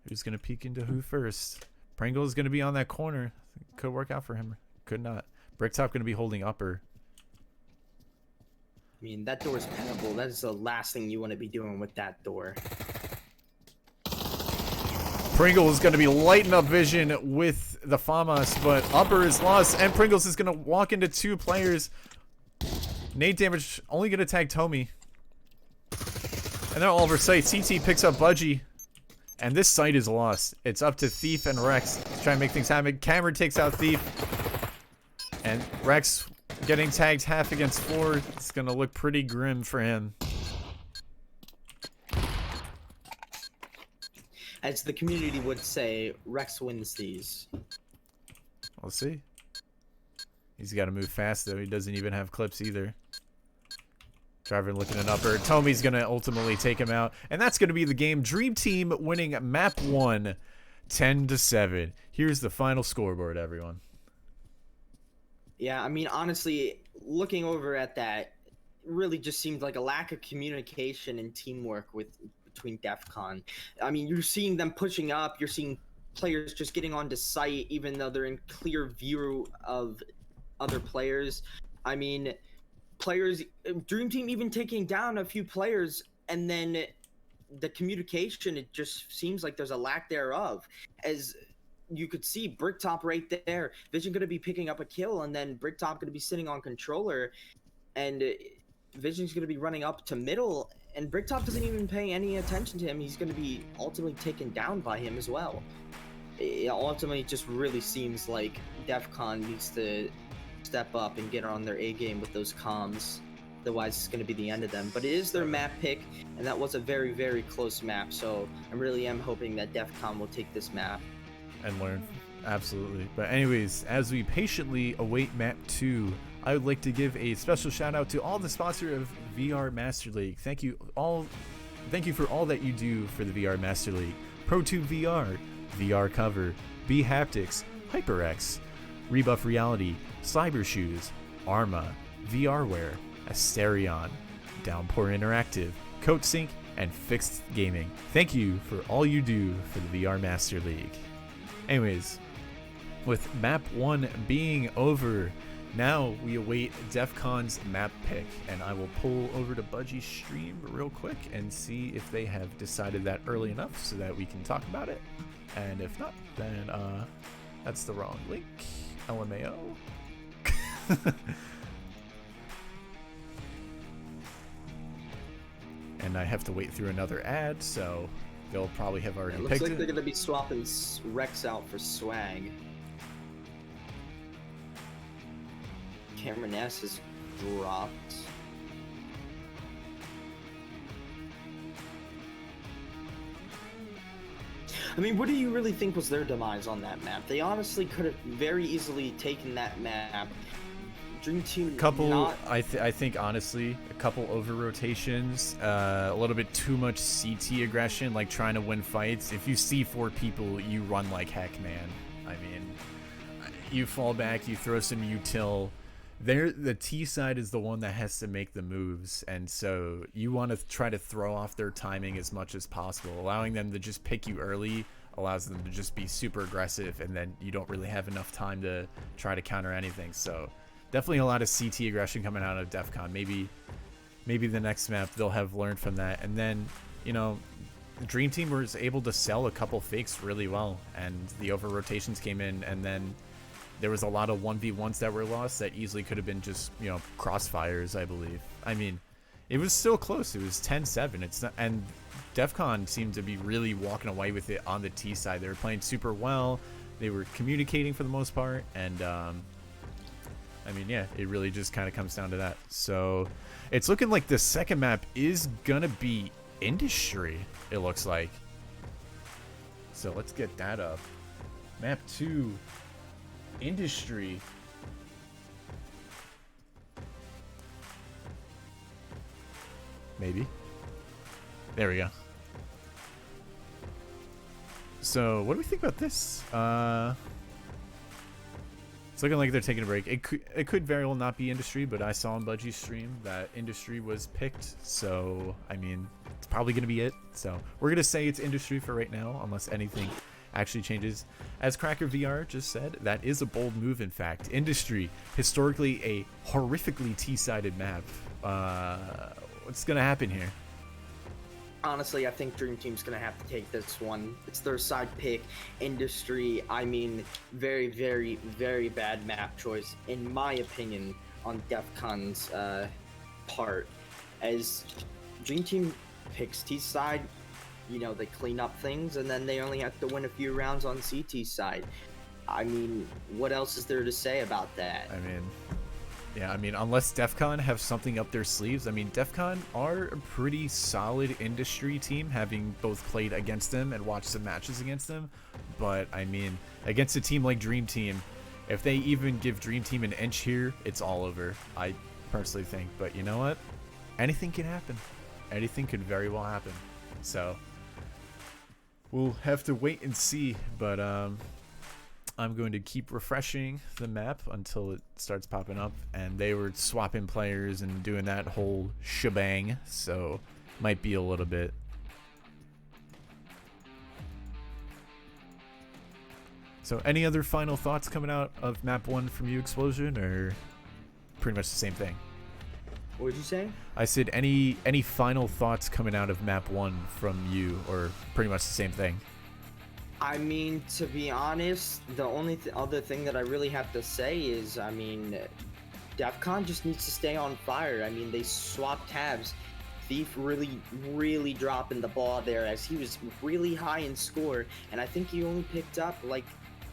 Who's going to peek into who first? Pringle is going to be on that corner. Could work out for him. Could not. Bricktop going to be holding upper. I mean, that door is penetrable. That is the last thing you want to be doing with that door. Pringle is going to be lighting up Vision with the FAMAS, but upper is lost, and Pringles is going to walk into 2 players. Nade damage only going to tag Tomy. And they're all over site. CT picks up Budgie. And this site is lost. It's up to Thief and Rex to try and make things happen. Cameron takes out Thief. And Rex getting tagged half against 4. It's going to look pretty grim for him. As the community would say, Rex wins these. We'll see. He's got to move fast, though. He doesn't even have clips either. Driver looking at upper. Tomy's going to ultimately take him out. And that's going to be the game. Dream Team winning map 1, 10-7. Here's the final scoreboard, everyone. Yeah, I mean, honestly, looking over at that, really just seemed like a lack of communication and teamwork between DEFCON. I mean, you're seeing them pushing up. You're seeing players just getting onto site, even though they're in clear view of other players. I mean, players, Dream Team even taking down a few players, and then the communication, it just seems like there's a lack thereof. As you could see, Bricktop right there, Vision going to be picking up a kill, and then Bricktop going to be sitting on controller, and Vision's going to be running up to middle, and Bricktop doesn't even pay any attention to him. He's going to be ultimately taken down by him as well. It ultimately just really seems like DEFCON needs to step up and get on their A game with those comms. Otherwise, it's going to be the end of them. But it is their map pick, and that was a very, very close map. So I really am hoping that DEFCON will take this map and learn. Absolutely. But anyways, as we patiently await map 2, I would like to give a special shout out to all the sponsor of VR Master League. Thank you for all that you do for the VR Master League. ProTube VR, VR Cover, B Haptics, HyperX, Rebuff Reality, Cyber Shoes, Arma, VRware, Asterion, Downpour Interactive, CoatSync, and Fixed Gaming. Thank you for all you do for the VR Master League. Anyways, with map 1 being over, now we await DEFCON's map pick, and I will pull over to Budgie's stream real quick and see if they have decided that early enough so that we can talk about it. And if not, then that's the wrong link. LMAO. And I have to wait through another ad, so they'll probably have already picked it. Looks like they're going to be swapping Rex out for Swag. Cameron S has dropped. I mean, what do you really think was their demise on that map? They honestly could have very easily taken that map. Dream Team I think honestly, a couple over rotations, a little bit too much CT aggression, like trying to win fights. If you see 4 people, you run like heck, man. I mean, you fall back, you throw some util. The T side is the one that has to make the moves, and so you want to try to throw off their timing as much as possible. Allowing them to just pick you early allows them to just be super aggressive, and then you don't really have enough time to try to counter anything. So definitely a lot of CT aggression coming out of DEFCON. Maybe the next map they'll have learned from that. And then, you know, Dream Team was able to sell a couple fakes really well, and the over rotations came in, and then there was a lot of 1v1s that were lost that easily could have been just, you know, crossfires, I believe. I mean, It was still close. It was 10-7. It's not, and DEFCON seemed to be really walking away with it on the T side. They were playing super well. They were communicating for the most part, and I mean, yeah, it really just kind of comes down to that. So it's looking like the second map is gonna be Industry, it looks like. So let's get that up. Map 2, Industry. Maybe. There we go. So what do we think about this? It's looking like they're taking a break. It could very well not be Industry, but I saw on Budgie's stream that Industry was picked. So, I mean, it's probably going to be it. So we're going to say it's Industry for right now, unless anything actually changes. As Cracker VR just said, that is a bold move, in fact. Industry, historically a horrifically T-sided map. What's going to happen here? Honestly, I think Dream Team's gonna have to take this one. It's their side pick. Industry, I mean, very, very, very bad map choice, in my opinion, on DEFCON's part. As Dream Team picks T side, you know, they clean up things, and then they only have to win a few rounds on CT side. I mean, what else is there to say about that? I mean, yeah, I mean, unless DEFCON have something up their sleeves. I mean, DEFCON are a pretty solid Industry team, having both played against them and watched some matches against them. But, I mean, against a team like Dream Team, if they even give Dream Team an inch here, it's all over, I personally think. But you know what? Anything can happen. Anything could very well happen. So, we'll have to wait and see. But, I'm going to keep refreshing the map until it starts popping up, and they were swapping players and doing that whole shebang, so might be a little bit. So any other final thoughts coming out of map 1 from you, Explosion, or pretty much the same thing? What did you say? I said any final thoughts coming out of map 1 from you, or pretty much the same thing? I mean, to be honest, the only other thing that I really have to say is, I mean, DEFCON just needs to stay on fire. I mean, they swapped tabs. Thief really dropping the ball there, as he was really high in score, and I think he only picked up like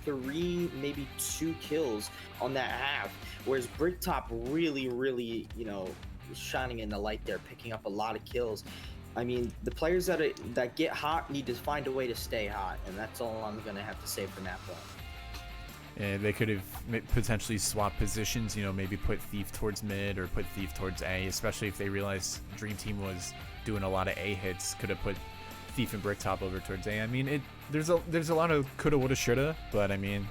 3, maybe 2 kills on that half, whereas Bricktop really, you know, shining in the light there, picking up a lot of kills. I mean, the players that get hot need to find a way to stay hot, and that's all I'm going to have to say for map 1. Yeah, they could have potentially swapped positions, you know, maybe put Thief towards mid or put Thief towards A, especially if they realized Dream Team was doing a lot of A hits. Could have put Thief and Bricktop over towards A. I mean, there's a lot of coulda, woulda, shoulda, but I mean,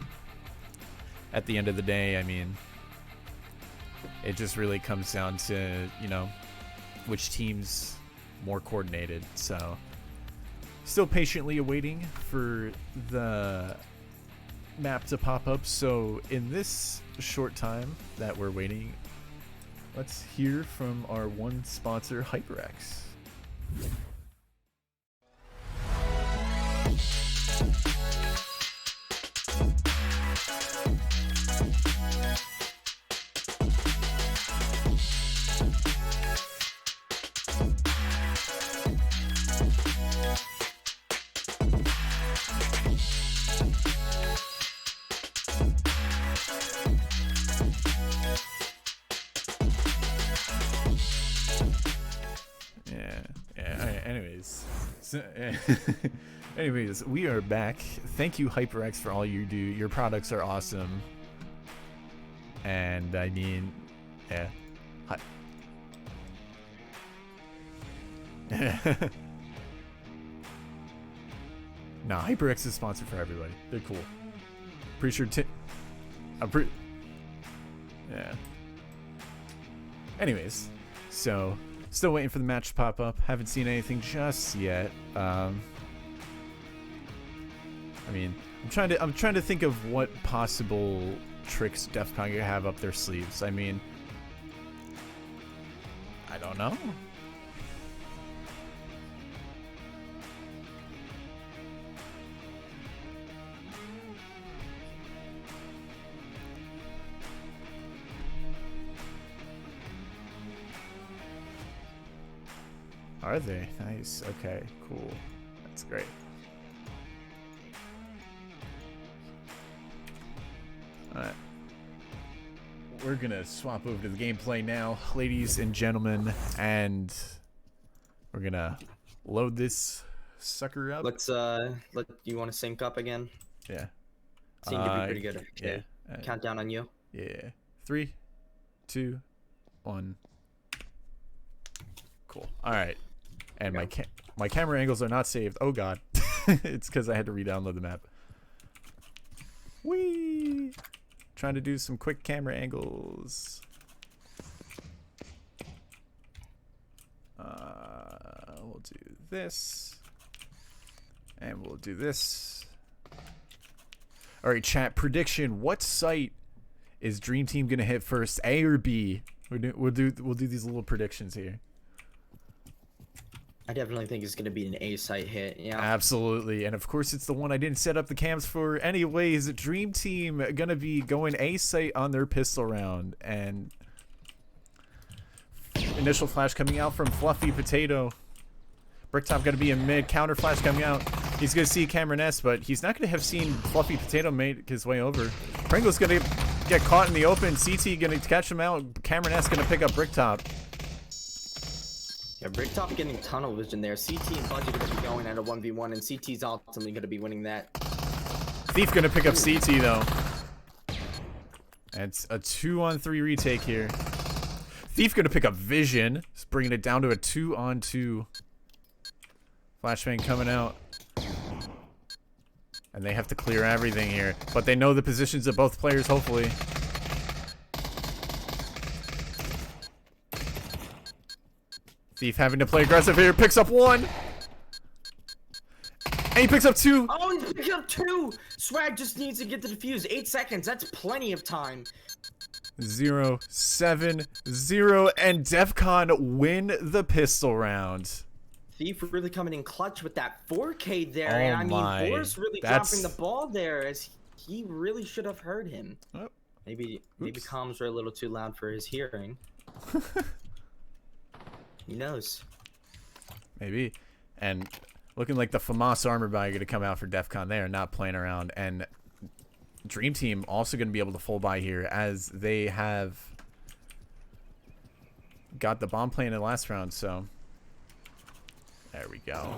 at the end of the day, I mean, it just really comes down to, you know, which team's more coordinated. So still patiently awaiting for the map to pop up. So in this short time that we're waiting, let's hear from our one sponsor, HyperX. Anyways, we are back. Thank you, HyperX, for all you do. Your products are awesome. And I mean, yeah. Nah, HyperX is sponsored for everybody. They're cool. Pretty sure yeah. Anyways, so still waiting for the match to pop up. Haven't seen anything just yet. I mean, I'm trying to think of what possible tricks DEFCON could have up their sleeves. I mean, I don't know. Are they? Nice. Okay, cool. That's great. Alright. We're gonna swap over to the gameplay now, ladies and gentlemen, and we're gonna load this sucker up. Let's you want to sync up again? Yeah. Sync could be pretty good. Okay. Yeah. Countdown on you. Yeah. 3, 2, 1. Cool. All right. And my camera angles are not saved. Oh god. It's because I had to re-download the map. Whee! Trying to do some quick camera angles. We'll do this. And we'll do this. Alright, chat. Prediction. What site is Dream Team gonna hit first? A or B? We'll do these little predictions here. I definitely think it's gonna be an A site hit. Yeah. Absolutely, and of course it's the one I didn't set up the cams for. Anyways, Dream Team gonna be going A site on their pistol round, and initial flash coming out from Fluffy Potato. Bricktop gonna be in mid. Counter flash coming out. He's gonna see Cameron S, but he's not gonna have seen Fluffy Potato make his way over. Pringle's gonna get caught in the open. CT gonna catch him out. Cameron S gonna pick up Bricktop. Yeah, Bricktop getting tunnel vision there. CT and Budgie gonna be going at a 1v1, and CT's ultimately gonna be winning that. Thief gonna pick up CT though. And it's a 2-on-3 retake here. Thief gonna pick up Vision, just bringing it down to a 2-on-2. Flashbang coming out. And they have to clear everything here. But they know the positions of both players, hopefully. Thief having to play aggressive here. Picks up 1. And he picks up 2. Oh, he picked up 2! Swag just needs to get the defuse. 8 seconds. That's plenty of time. 0, 7, 0. And DEFCON win the pistol round. Thief really coming in clutch with that 4K there, Oh and I my. mean, Boris really dropping the ball there, as he really should have heard him. Oh. Maybe comms were a little too loud for his hearing. He knows. Maybe. And looking like the FAMAS armor buy going to come out for DEFCON there, not playing around. And Dream Team also going to be able to full buy here, as they have got the bomb play in the last round, so there we go.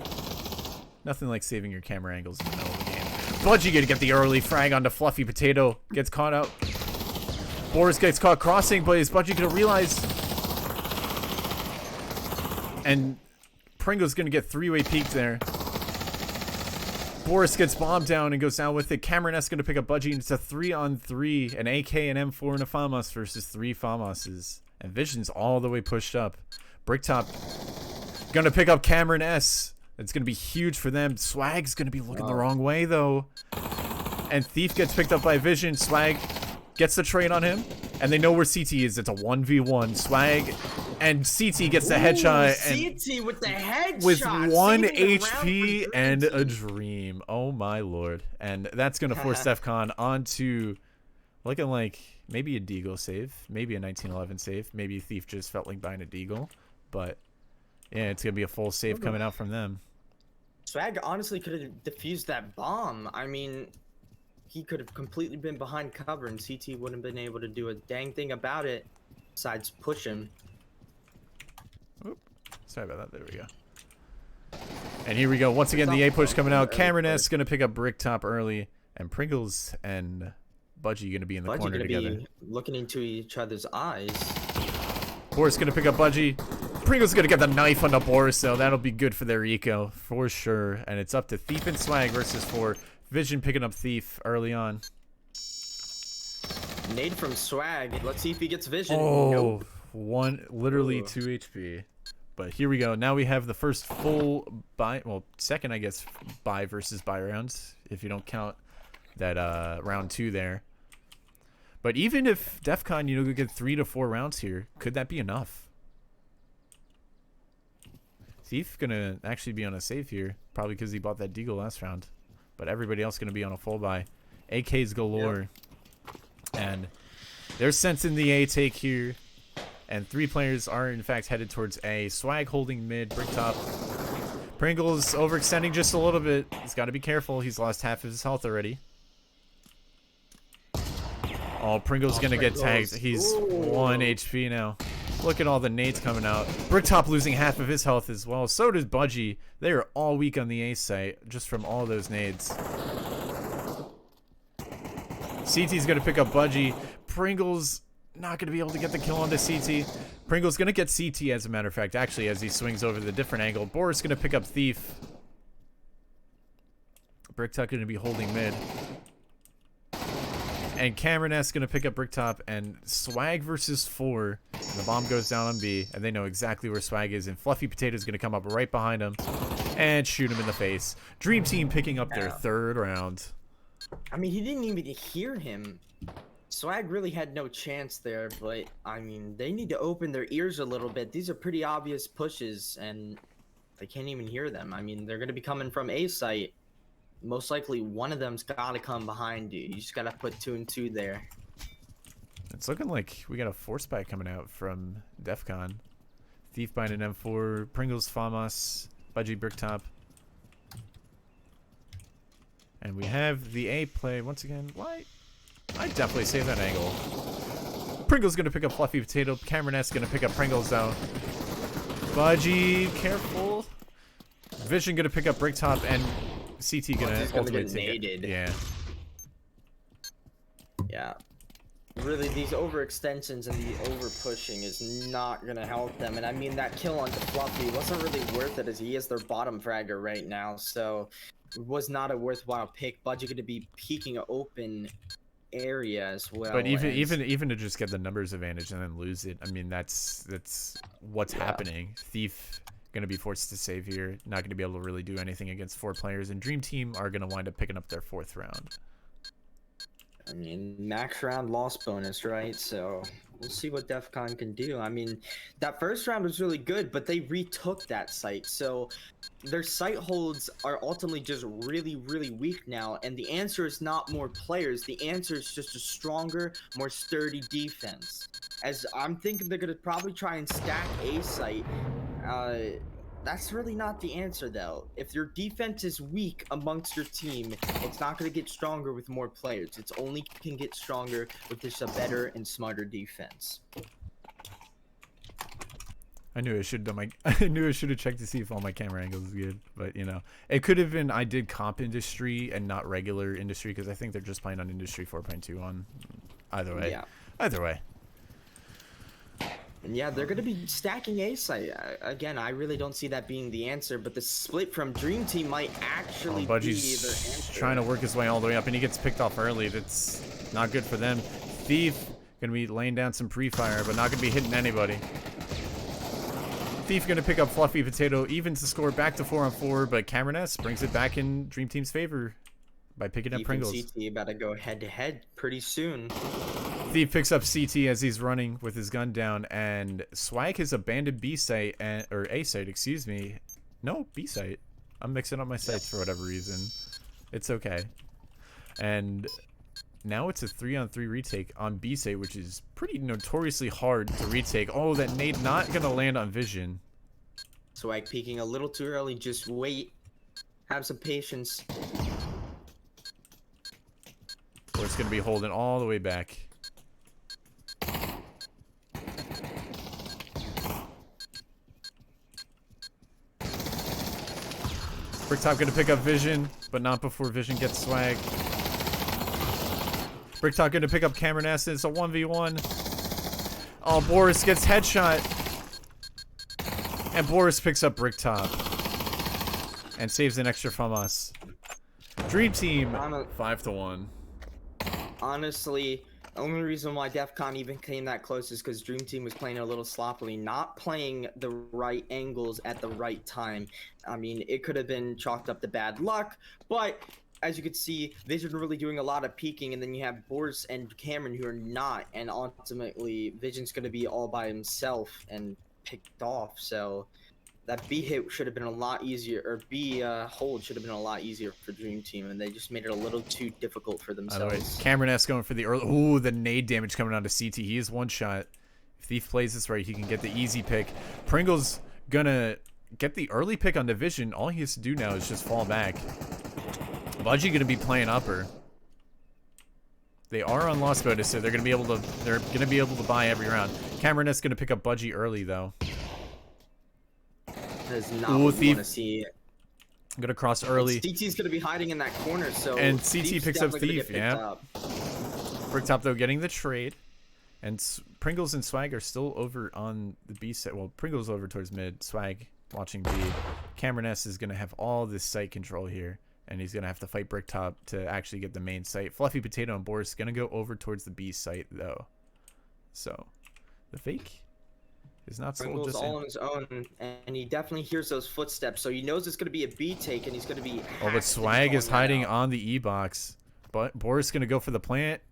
Nothing like saving your camera angles in the middle of the game. Budgie gonna get the early frag onto Fluffy Potato. Gets caught out. Boris gets caught crossing, but is Budgie gonna realize? And Pringle's gonna get 3-way peeked there. Boris gets bombed down and goes down with it. Cameron S gonna pick up Budgie, and it's a 3-on-3. An AK, an M4, and a FAMAS versus 3 FAMASes. And Vision's all the way pushed up. Bricktop gonna pick up Cameron S. It's gonna be huge for them. Swag's gonna be looking the wrong way though. And Thief gets picked up by Vision. Swag gets the trade on him. And they know where CT is. It's a 1v1. Swag and CT gets the headshot. CT with the headshot. With 1 HP and a dream. Oh my lord. And that's gonna force DEFCON onto looking like maybe a Deagle save. Maybe a 1911 save. Maybe Thief just felt like buying a Deagle. But yeah, it's gonna be a full save coming out from them. Swag honestly could have defused that bomb. I mean, he could have completely been behind cover, and CT wouldn't have been able to do a dang thing about it, besides push him. Oop. Sorry about that. There we go. And here we go. Once again, the A push coming out. Cameron S gonna pick up Bricktop early, and Pringles and Budgie gonna be in the corner together. Be looking into each other's eyes. Boris gonna pick up Budgie. Pringle's gonna get the knife on the Boris, though. That'll be good for their eco, for sure. And it's up to Thief and Swag versus 4. Vision picking up Thief early on. Nade from Swag. Let's see if he gets Vision. Oh, nope. literally 2 HP. But here we go. Now we have the first full buy, well, second, I guess, buy versus buy rounds, if you don't count that round 2 there. But even if DEFCON, you know, could get 3 to 4 rounds here, could that be enough? Thief gonna actually be on a save here, probably because he bought that Deagle last round. But everybody else gonna be on a full buy. AKs galore. Yep. And they're sensing the A take here. And 3 players are in fact headed towards A. Swag holding mid, Bricktop. Pringles overextending just a little bit. He's got to be careful. He's lost half of his health already. Oh, Pringle's gonna get tagged. He's 1 HP now. Look at all the nades coming out. Bricktop losing half of his health as well. So does Budgie. They are all weak on the A site just from all those nades. CT's gonna pick up Budgie. Pringle's not gonna be able to get the kill onto CT. Pringle's gonna get CT as a matter of fact, actually, as he swings over the different angle. Boris gonna pick up Thief. Bricktop gonna be holding mid. And Cameron S gonna pick up Bricktop, and Swag versus 4. And the bomb goes down on B, and they know exactly where Swag is, and Fluffy Potato's gonna come up right behind him and shoot him in the face. Dream Team picking up their 3rd round. I mean, he didn't even hear him. Swag really had no chance there, but I mean, they need to open their ears a little bit. These are pretty obvious pushes, and they can't even hear them. I mean, they're gonna be coming from A site. Most likely one of them's gotta come behind you. You just gotta put 2 and 2 there. It's looking like we got a force spike coming out from DEFCON. Thief buying an M4, Pringles, Famas, Budgie, Bricktop. And we have the A play once again. Why? I definitely save that angle. Pringles gonna pick up Fluffy Potato. Cameron S gonna pick up Pringles though. Budgie, careful. Vision gonna pick up Bricktop, and CT gonna ultimately take it. Yeah. Yeah. Really, these overextensions and the overpushing is not gonna help them. And I mean, that kill onto Fluffy wasn't really worth it, as he is their bottom fragger right now. So it was not a worthwhile pick. Budgie gonna be peeking an open area as well. But even to just get the numbers advantage and then lose it, I mean, that's what's happening. Thief gonna be forced to save here, not gonna be able to really do anything against 4 players, and Dream Team are gonna wind up picking up their 4th round. I mean, max round loss bonus, right? So we'll see what DEFCON can do. I mean, that first round was really good, but they retook that site, so their site holds are ultimately just really, really weak now, and the answer is not more players. The answer is just a stronger, more sturdy defense. As I'm thinking they're gonna probably try and stack A site. That's really not the answer, though. If your defense is weak amongst your team, it's not going to get stronger with more players. It's only can get stronger with just a better and smarter defense. I knew I should have I knew I should have checked to see if all my camera angles is good, but you know, it could have been I did comp industry and not regular industry, because I think they're just playing on industry 4.2 on. Either way. Yeah. Either way. And yeah, they're going to be stacking A site. Again, I really don't see that being the answer, but the split from Dream Team might actually be the answer. Trying to work his way all the way up, and he gets picked off early. That's not good for them. Thief going to be laying down some pre-fire, but not going to be hitting anybody. Thief going to pick up Fluffy Potato, even to score back to 4-on-4, but Cameron S brings it back in Dream Team's favor by picking up Pringles. CT about to go head-to-head pretty soon. Thief picks up CT as he's running with his gun down, and Swag has abandoned B site, or A site, excuse me. No, B site. I'm mixing up my sites for whatever reason. It's okay. And now it's a 3-on-3 retake on B site, which is pretty notoriously hard to retake. Oh, that nade not gonna land on Vision. Swag peeking a little too early. Just wait. Have some patience. Or it's gonna be holding all the way back. Bricktop gonna pick up Vision, but not before Vision gets Swag. Bricktop gonna pick up Cameron S. It's a 1v1. Oh, Boris gets headshot. And Boris picks up Bricktop. And saves an extra from us. Dream Team, 5-1. Honestly, the only reason why DEFCON even came that close is because Dream Team was playing a little sloppily, not playing the right angles at the right time. I mean, it could have been chalked up to bad luck, but as you can see, Vision really doing a lot of peeking, and then you have Boris and Cameron who are not, and ultimately Vision's going to be all by himself and picked off. So that B hit should have been a lot easier, or B hold should have been a lot easier for Dream Team, and they just made it a little too difficult for themselves. Cameron S going for the early. Ooh, the nade damage coming onto CT. He is one shot. If Thief plays this right, he can get the easy pick. Pringle's gonna get the early pick on Division. All he has to do now is just fall back. Budgie gonna be playing upper. They are on loss bonus, so they're gonna be able to buy every round. Cameron S gonna pick up Budgie early though. That is not what you want to see. I'm gonna cross early. CT's gonna be hiding in that corner, so and CT picks up Thief. Yeah. Up. Bricktop though getting the trade, and Pringles and Swag are still over on the B side. Well, Pringles over towards mid. Swag watching B. Cameron S is gonna have all this site control here, and he's gonna have to fight Bricktop to actually get the main site. Fluffy Potato and Boris gonna go over towards the B site though, so the fake is not sold. Pringles just all on his own, and he definitely hears those footsteps, so he knows it's gonna be a B take, and he's gonna be. Oh, but Swag is hiding on the E box. But Boris gonna go for the plant.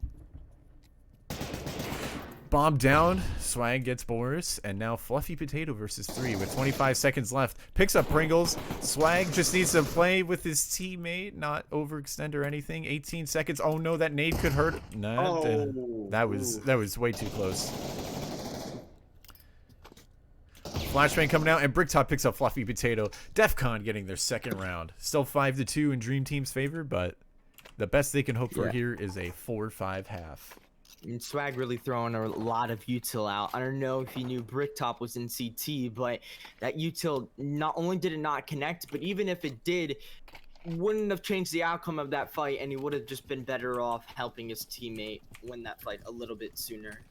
Bomb down. Swag gets Boris, and now Fluffy Potato versus 3 with 25 seconds left. Picks up Pringles. Swag just needs to play with his teammate, not overextend or anything. 18 seconds. Oh no, that nade could hurt. Nah, that was way too close. Flashbang coming out, and Bricktop picks up Fluffy Potato. DEFCON getting their second round. Still 5-2 in Dream Team's favor, but the best they can hope for here is a 4-5 half. And Swag really throwing a lot of util out. I don't know if he knew Bricktop was in CT, but that util, not only did it not connect, but even if it did, wouldn't have changed the outcome of that fight, and he would have just been better off helping his teammate win that fight a little bit sooner.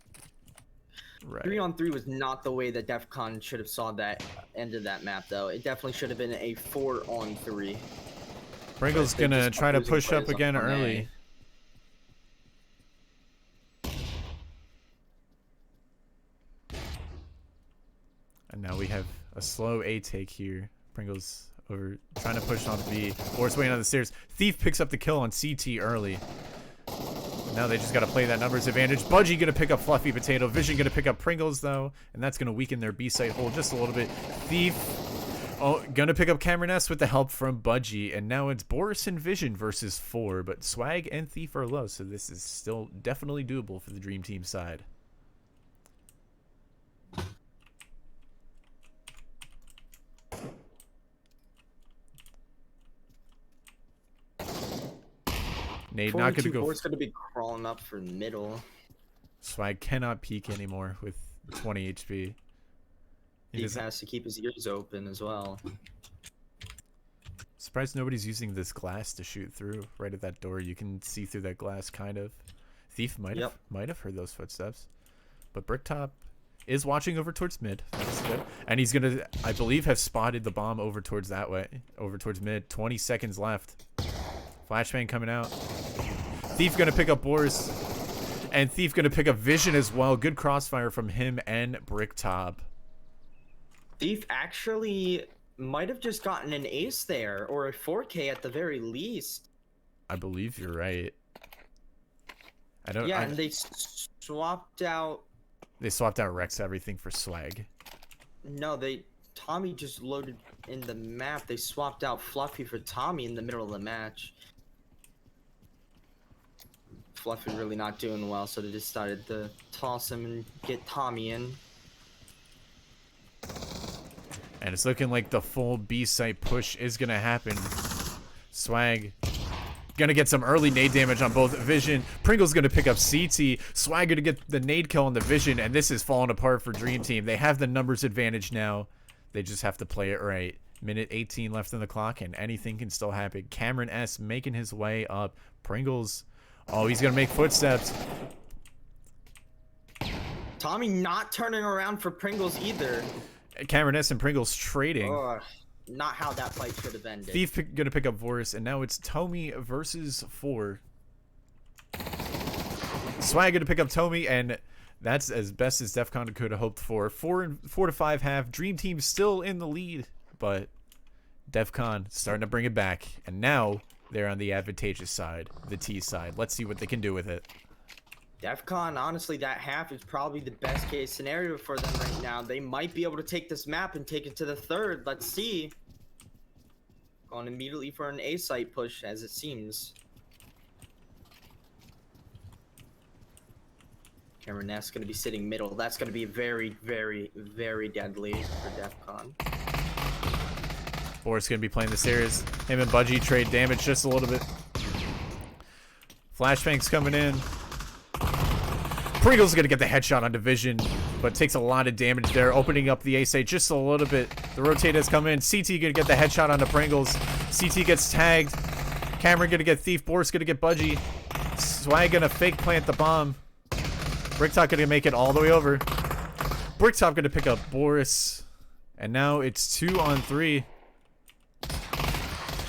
Right. 3-on-3 was not the way that DEFCON should have saw that end of that map, though. It definitely should have been a 4-on-3. Pringle's gonna try to push up again early. And now we have a slow A take here. Pringle's over trying to push on B. Boris waiting on the stairs. Thief picks up the kill on CT early. Now they just got to play that numbers advantage. Budgie going to pick up Fluffy Potato. Vision going to pick up Pringles, though. And that's going to weaken their B site hold just a little bit. Thief going to pick up Cameron S with the help from Budgie. And now it's Boris and Vision versus 4. But Swag and Thief are low, so this is still definitely doable for the Dream Team side. Nade not going to go. Boris going to be crawling up for middle. Swag cannot peek anymore with 20 HP. He has to keep his ears open as well. Surprised nobody's using this glass to shoot through. Right at that door, you can see through that glass, kind of. Thief might have heard those footsteps, but Bricktop is watching over towards mid. That's good, and he's gonna, I believe, have spotted the bomb over towards that way, over towards mid. 20 seconds left. Flashbang coming out. Thief gonna pick up Boris, and Thief gonna pick up Vision as well. Good crossfire from him and Bricktop. Thief actually might have just gotten an ace there, or a 4K at the very least. I believe you're right. I don't. Yeah, and they swapped out. They swapped out Rex everything for Swag. No, Tommy just loaded in the map. They swapped out Fluffy for Tommy in the middle of the match. Fluffy really not doing well, so they decided to toss him and get Tommy in. And it's looking like the full B site push is gonna happen. Swag gonna get some early nade damage on both Vision. Pringle's gonna pick up CT. Swag gonna get the nade kill on the Vision, and this is falling apart for Dream Team. They have the numbers advantage now. They just have to play it right. Minute 18 left on the clock, and anything can still happen. Cameron S making his way up. Pringles, oh, he's gonna make footsteps. Tommy not turning around for Pringles either. Cameron S and Pringles trading. Not how that fight should have ended. Thief gonna pick up Voris, and now it's Tommy versus 4. Swag gonna pick up Tommy, and that's as best as DEFCON could have hoped for. 4 to 5 half. Dream Team still in the lead, but DEFCON starting to bring it back, and now they're on the advantageous side, the T side. Let's see what they can do with it. DEFCON, honestly, that half is probably the best case scenario for them right now. They might be able to take this map and take it to the 3rd. Let's see. Going immediately for an A site push, as it seems. Cameron Ness going to be sitting middle. That's going to be very, very, very deadly for DEFCON. Boris going to be playing the series. Him and Budgie trade damage just a little bit. Flashbang's coming in. Pringle's going to get the headshot on Division, but takes a lot of damage there, opening up the A-site just a little bit. The rotate has come in. CT going to get the headshot onto Pringles. CT gets tagged. Cameron going to get Thief. Boris going to get Budgie. Swag going to fake plant the bomb. Bricktop going to make it all the way over. Bricktop going to pick up Boris. And now it's 2-on-3.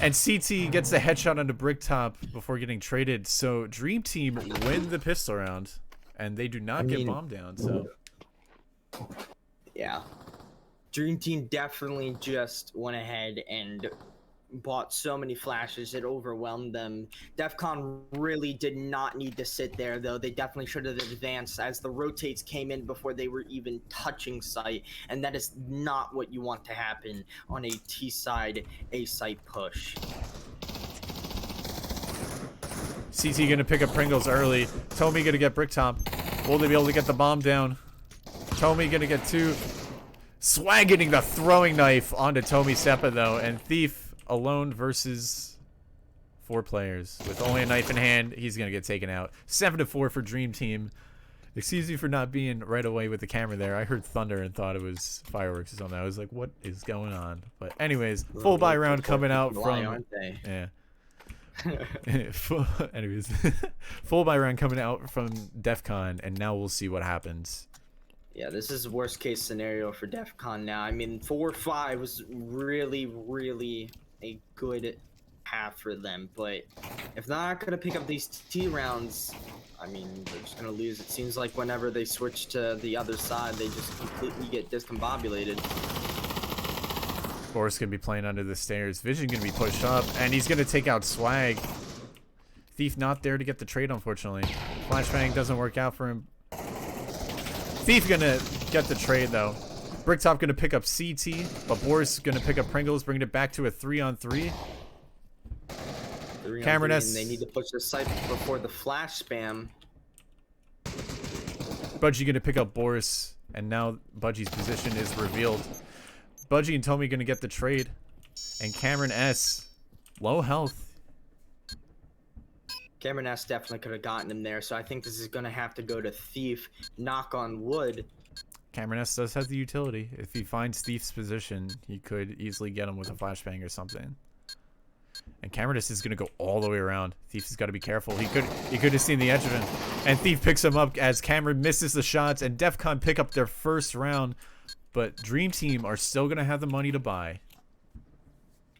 And CT gets the headshot onto Bricktop before getting traded. So Dream Team win the pistol round. And they do not get bombed down, so. Yeah. Dream Team definitely just went ahead and bought so many flashes, it overwhelmed them. DEFCON really did not need to sit there, though. They definitely should have advanced as the rotates came in before they were even touching site, and that is not what you want to happen on a T-side A-site push. CT gonna pick up Pringles early. Tommy gonna get Bricktop. Will they be able to get the bomb down? Tommy gonna get 2. Swag getting the throwing knife onto Tommy Seppa though, and Thief alone versus 4 players with only a knife in hand. He's gonna get taken out. 7-4 for Dream Team. Excuse me for not being right away with the camera there. I heard thunder and thought it was fireworks or something. I was like, what is going on? But anyways, full buy round coming out from yeah. Anyways, full buy round coming out from DEFCON, and now we'll see what happens. Yeah, this is worst case scenario for DEFCON now. I mean, 4-5 was really, really a good half for them, but if they're not going to pick up these T rounds, I mean, they're just going to lose. It seems like whenever they switch to the other side, they just completely get discombobulated. Boris gonna be playing under the stairs. Vision gonna be pushed up, and he's gonna take out Swag. Thief not there to get the trade, unfortunately. Flashbang doesn't work out for him. Thief gonna get the trade though. Bricktop gonna pick up CT, but Boris gonna pick up Pringles, bringing it back to a 3-on-3. Cameron S. They need to push the site before the flash spam. Budgie gonna pick up Boris, and now Budgie's position is revealed. Budgie and Tommy gonna get the trade, and Cameron S. low health. Cameron S. definitely could have gotten him there, so I think this is gonna have to go to Thief. Knock on wood. Cameron S. does have the utility. If he finds Thief's position, he could easily get him with a flashbang or something. And Cameron S. is gonna go all the way around. Thief has got to be careful. He could have seen the edge of him, and Thief picks him up as Cameron misses the shots, and DEFCON pick up their first round. But Dream Team are still going to have the money to buy.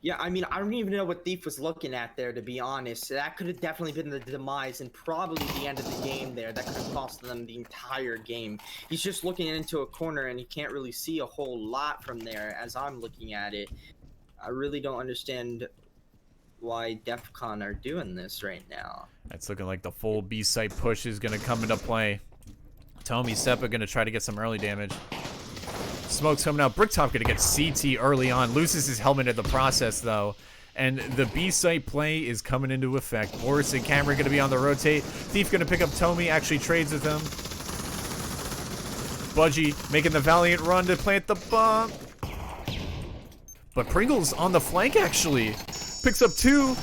Yeah, I mean, I don't even know what Thief was looking at there, to be honest. That could have definitely been the demise and probably the end of the game there. That could have cost them the entire game. He's just looking into a corner, and he can't really see a whole lot from there as I'm looking at it. I really don't understand why DEFCON are doing this right now. It's looking like the full B-site push is going to come into play. Tommy Seppa going to try to get some early damage. Smoke's coming out. Bricktop gonna get CT early on. Loses his helmet in the process, though. And the B-site play is coming into effect. Boris and Cameron gonna be on the rotate. Thief gonna pick up Tommy. Actually trades with him. Budgie making the valiant run to plant the bomb. But Pringles on the flank, actually. Picks up 2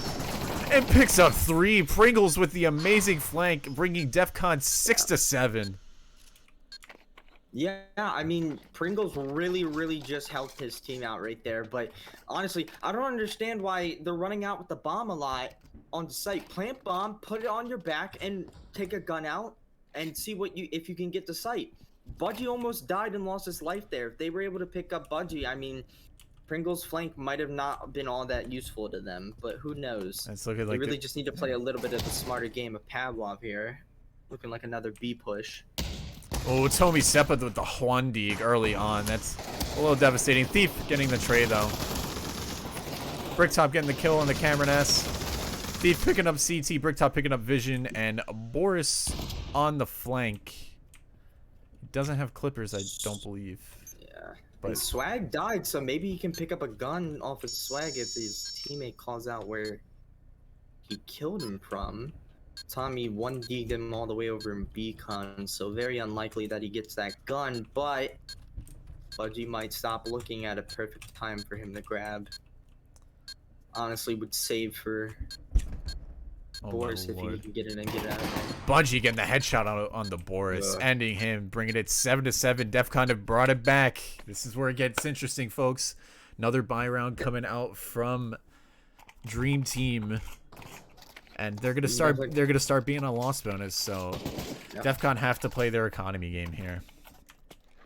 and picks up 3. Pringles with the amazing flank, bringing DEFCON 6-7. Yeah, I mean, Pringles really, really just helped his team out right there. But honestly, I don't understand why they're running out with the bomb a lot on the site. Plant bomb, put it on your back, and take a gun out and see if you can get the site. Budgie almost died and lost his life there. If they were able to pick up Budgie, I mean, Pringles' flank might have not been all that useful to them, but who knows? It's looking like they really just need to play a little bit of a smarter game of Pavlov here. Looking like another B push. Oh, Tommy Seppa with the Huandig early on. That's a little devastating. Thief getting the trade, though. Bricktop getting the kill on the Cameron S. Thief picking up CT. Bricktop picking up Vision. And Boris on the flank. He doesn't have clippers, I don't believe. Yeah. But and Swag died, so maybe he can pick up a gun off of Swag if his teammate calls out where he killed him from. Tommy 1D'd him all the way over in Beacon, so very unlikely that he gets that gun, but Budgie might stop looking at a perfect time for him to grab. Honestly, would save for Boris if he can get it and get it out of there. Budgie getting the headshot on the Boris, ending him, bringing it 7-7. DEFCON have brought it back. This is where it gets interesting, folks. Another buy round coming out from Dream Team, and they're gonna start being a loss bonus. So DEFCON have to play their economy game here.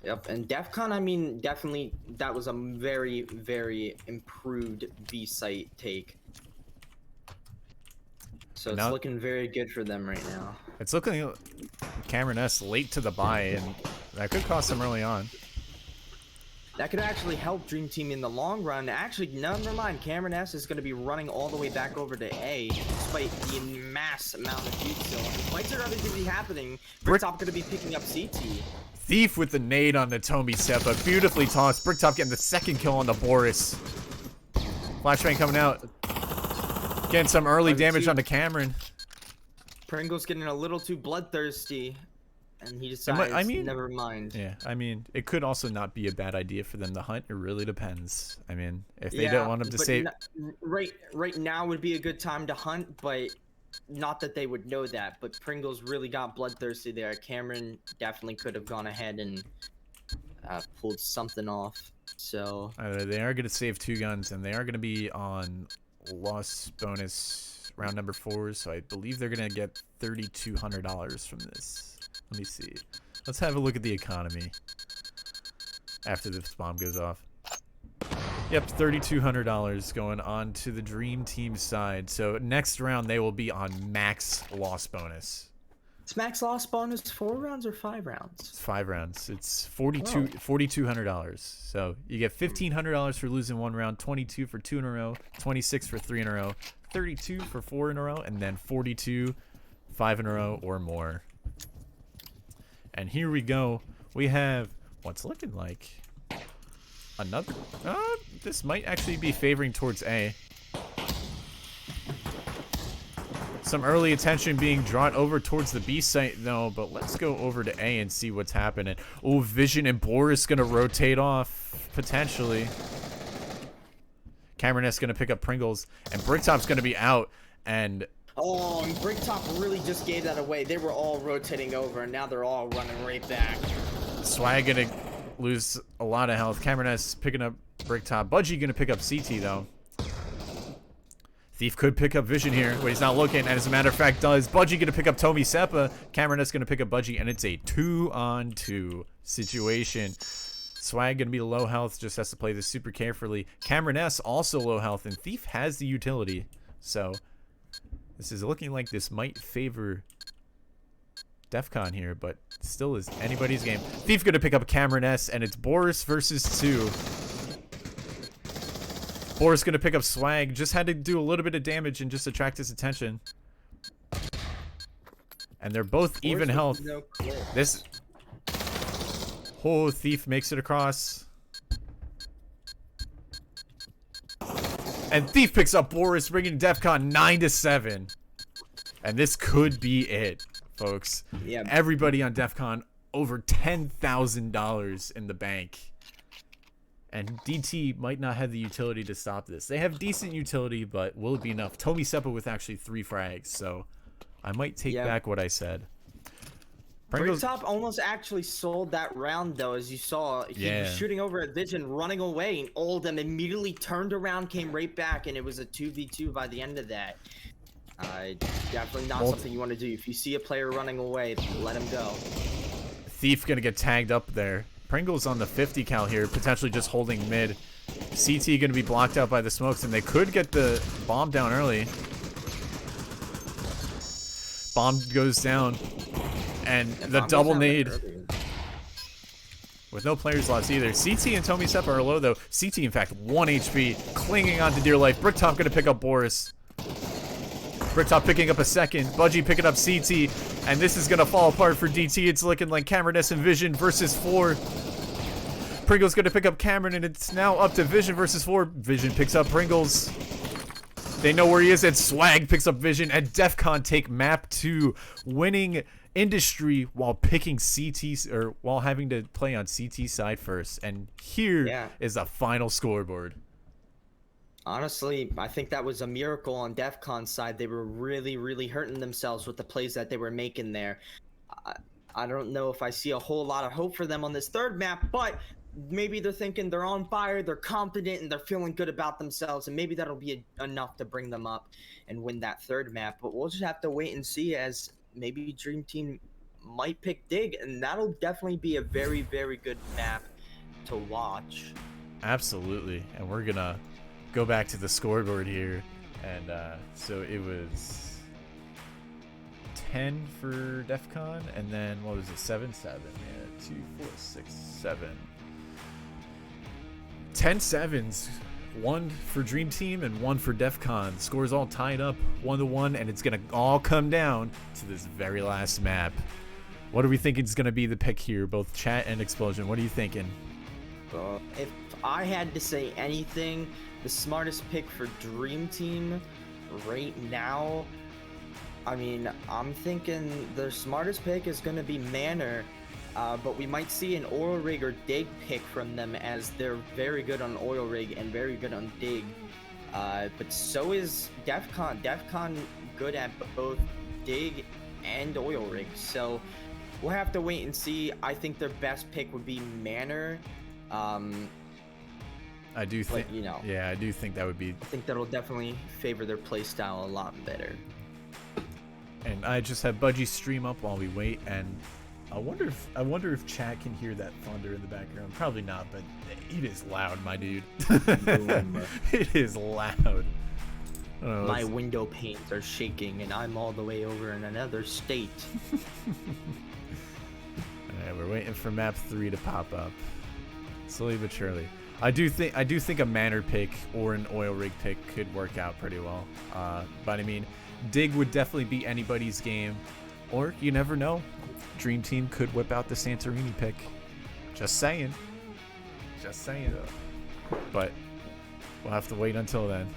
Yep, and DEFCON, I mean, definitely that was a very, very improved B site take. So it's looking very good for them right now. It's looking Cameron S late to the buy, and that could cost them early on. That could actually help Dream Team in the long run. Actually, never mind. Cameron S is going to be running all the way back over to A, despite the mass amount of juke still. Fights are going to be happening. Bricktop going to be picking up CT. Thief with the nade on the Tommy Seppa. Beautifully tossed. Bricktop getting the second kill on the Boris. Flashbang coming out. Getting some early damage onto Cameron. Pringle's getting a little too bloodthirsty, and he decides, never mind. Yeah, I mean, it could also not be a bad idea for them to hunt. It really depends. I mean, if they don't want him to save... Right now would be a good time to hunt, but not that they would know that. But Pringle's really got bloodthirsty there. Cameron definitely could have gone ahead and pulled something off. So they are going to save 2 guns, and they are going to be on loss bonus round number 4, so I believe they're gonna get $3,200 from this. Let me see. Let's have a look at the economy after this bomb goes off. Yep, $3,200 going on to the Dream Team side. So next round they will be on max loss bonus. Is max loss bonus 4 rounds or 5 rounds? It's 5 rounds. It's $4,200. So you get $1,500 for losing 1 round, 22 for 2 in a row, 26 for 3 in a row, 32 for 4 in a row, and then 42, 5 in a row or more. And here we go. We have what's looking like another. This might actually be favoring towards A. Some early attention being drawn over towards the B site, though, but let's go over to A and see what's happening. Oh, Vision and Boris going to rotate off, potentially. Cameron S going to pick up Pringles, and Bricktop's going to be out, and... Oh, and Bricktop really just gave that away. They were all rotating over, and now they're all running right back. Swag going to lose a lot of health. Cameron S picking up Bricktop. Budgie going to pick up CT, though. Thief could pick up Vision here, but he's not looking, and as a matter of fact does. Budgie gonna pick up Tommy Seppa. Cameron S gonna pick up Budgie, and it's a 2-on-2 situation. Swag gonna be low health, just has to play this super carefully. Cameron S also low health, and Thief has the utility. So this is looking like this might favor DEFCON here, but still is anybody's game. Thief gonna pick up Cameron S, and it's Boris versus 2. Boris gonna pick up Swag. Just had to do a little bit of damage and just attract his attention. And they're both even health. This... Oh, Thief makes it across. And Thief picks up Boris, bringing DEFCON 9-7. And this could be it, folks. Yeah. Everybody on DEFCON over $10,000 in the bank. And DT might not have the utility to stop this. They have decent utility, but will it be enough? Tommy Seppa with actually 3 frags, so I might take back what I said. Bricktop almost actually sold that round, though, as you saw. He was shooting over at Vision, running away, and Oldham immediately turned around, came right back, and it was a 2v2 by the end of that. Definitely not something you want to do. If you see a player running away, let him go. Thief gonna get tagged up there. Pringle's on the 50 cal here, potentially just holding mid. CT going to be blocked out by the smokes, and they could get the bomb down early. Bomb goes down, and the double nade. With no players lost either. CT and Tommy Seppa are low, though. CT, in fact, 1 HP, clinging on to dear life. Bricktop going to pick up Boris. Bricktop picking up a second. Budgie picking up CT. And this is going to fall apart for DT. It's looking like Cameron S and Vision versus 4. Pringle's going to pick up Cameron, and it's now up to Vision versus 4. Vision picks up Pringles. They know where he is, and Swag picks up Vision, and DEFCON take map 2, winning Industry while picking CT, or while having to play on CT side first. And here is the final scoreboard. Honestly, I think that was a miracle on DEFCON's side. They were really, really hurting themselves with the plays that they were making there. I don't know if I see a whole lot of hope for them on this third map, but maybe they're thinking they're on fire, they're confident, and they're feeling good about themselves, and maybe that'll be enough to bring them up and win that third map. But we'll just have to wait and see, as maybe Dream Team might pick Dig, and that'll definitely be a very, very good map to watch. Absolutely. And we're gonna go back to the scoreboard here, and so it was 10 for DEFCON, and then what was it, 7-7? Yeah, 2, 4, 6, 7. 10 sevens, 1 for Dream Team and 1 for DEFCON. Scores all tied up 1-1, and it's gonna all come down to this very last map. What are we thinking is gonna be the pick here, both chat and Explosion? What are you thinking? If I had to say anything, the smartest pick for Dream Team right now, I mean, I'm thinking the smartest pick is going to be Manor, but we might see an Oil Rig or Dig pick from them, as they're very good on Oil Rig and very good on Dig. But so is DEFCON. DEFCON good at both Dig and Oil Rig. So we'll have to wait and see. I think their best pick would be Manor. I do think, you know, yeah, I do think that would be. I think that'll definitely favor their playstyle a lot better. And I just have Budgie stream up while we wait, and I wonder if chat can hear that thunder in the background. Probably not, but it is loud, my dude. It is loud. My window panes are shaking, and I'm all the way over in another state. Alright, we're waiting for map 3 to pop up. Slowly but surely. I do think a Manor pick or an Oil Rig pick could work out pretty well. But I mean, Dig would definitely be anybody's game, or you never know. Dream Team could whip out the Santorini pick. Just saying. Just saying. But we'll have to wait until then.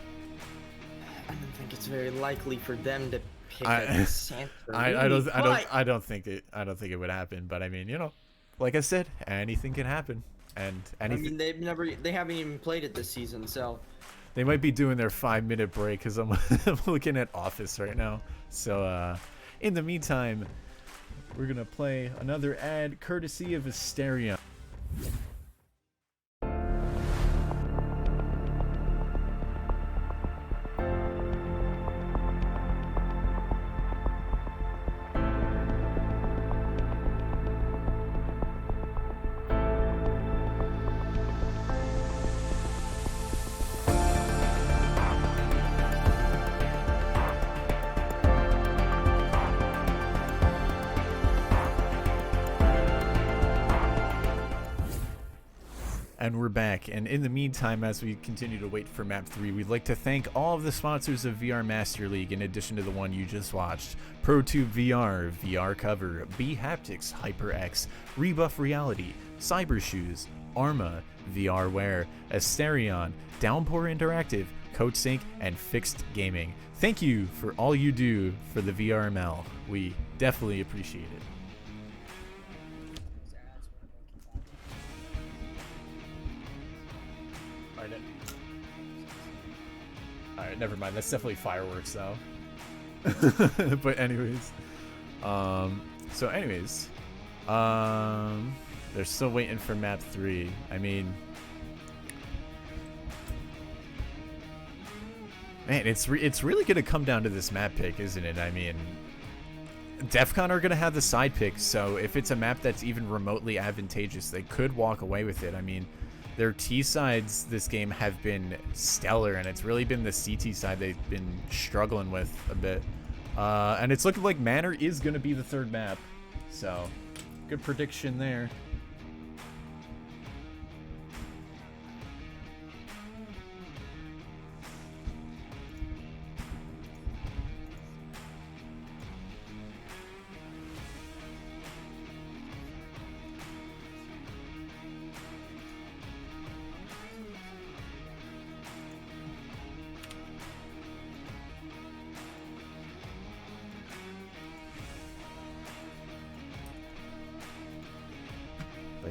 I don't think it's very likely for them to pick a Santorini. I don't think it would happen. But I mean, you know, like I said, anything can happen. And anything. I mean, they haven't even played it this season, so. They might be doing their 5-minute break, because I'm looking at Office right now. So in the meantime, we're gonna play another ad courtesy of Asterion. And we're back, and in the meantime, as we continue to wait for map 3, we'd like to thank all of the sponsors of VR Master League, in addition to the one you just watched: ProTube VR, VR Cover, B Haptics, HyperX, Rebuff Reality, Cyber Shoes, Arma, VR Wear, Asterion, Downpour Interactive, CodeSync, and Fixed Gaming. Thank you for all you do for the VRML. We definitely appreciate it. Alright, never mind. That's definitely fireworks, though. But anyways. They're still waiting for map 3. I mean, man, it's really going to come down to this map pick, isn't it? I mean, DEFCON are going to have the side pick, so if it's a map that's even remotely advantageous, they could walk away with it. I mean, their T sides this game have been stellar, and it's really been the CT side they've been struggling with a bit. And it's looking like Manor is going to be the third map, so good prediction there.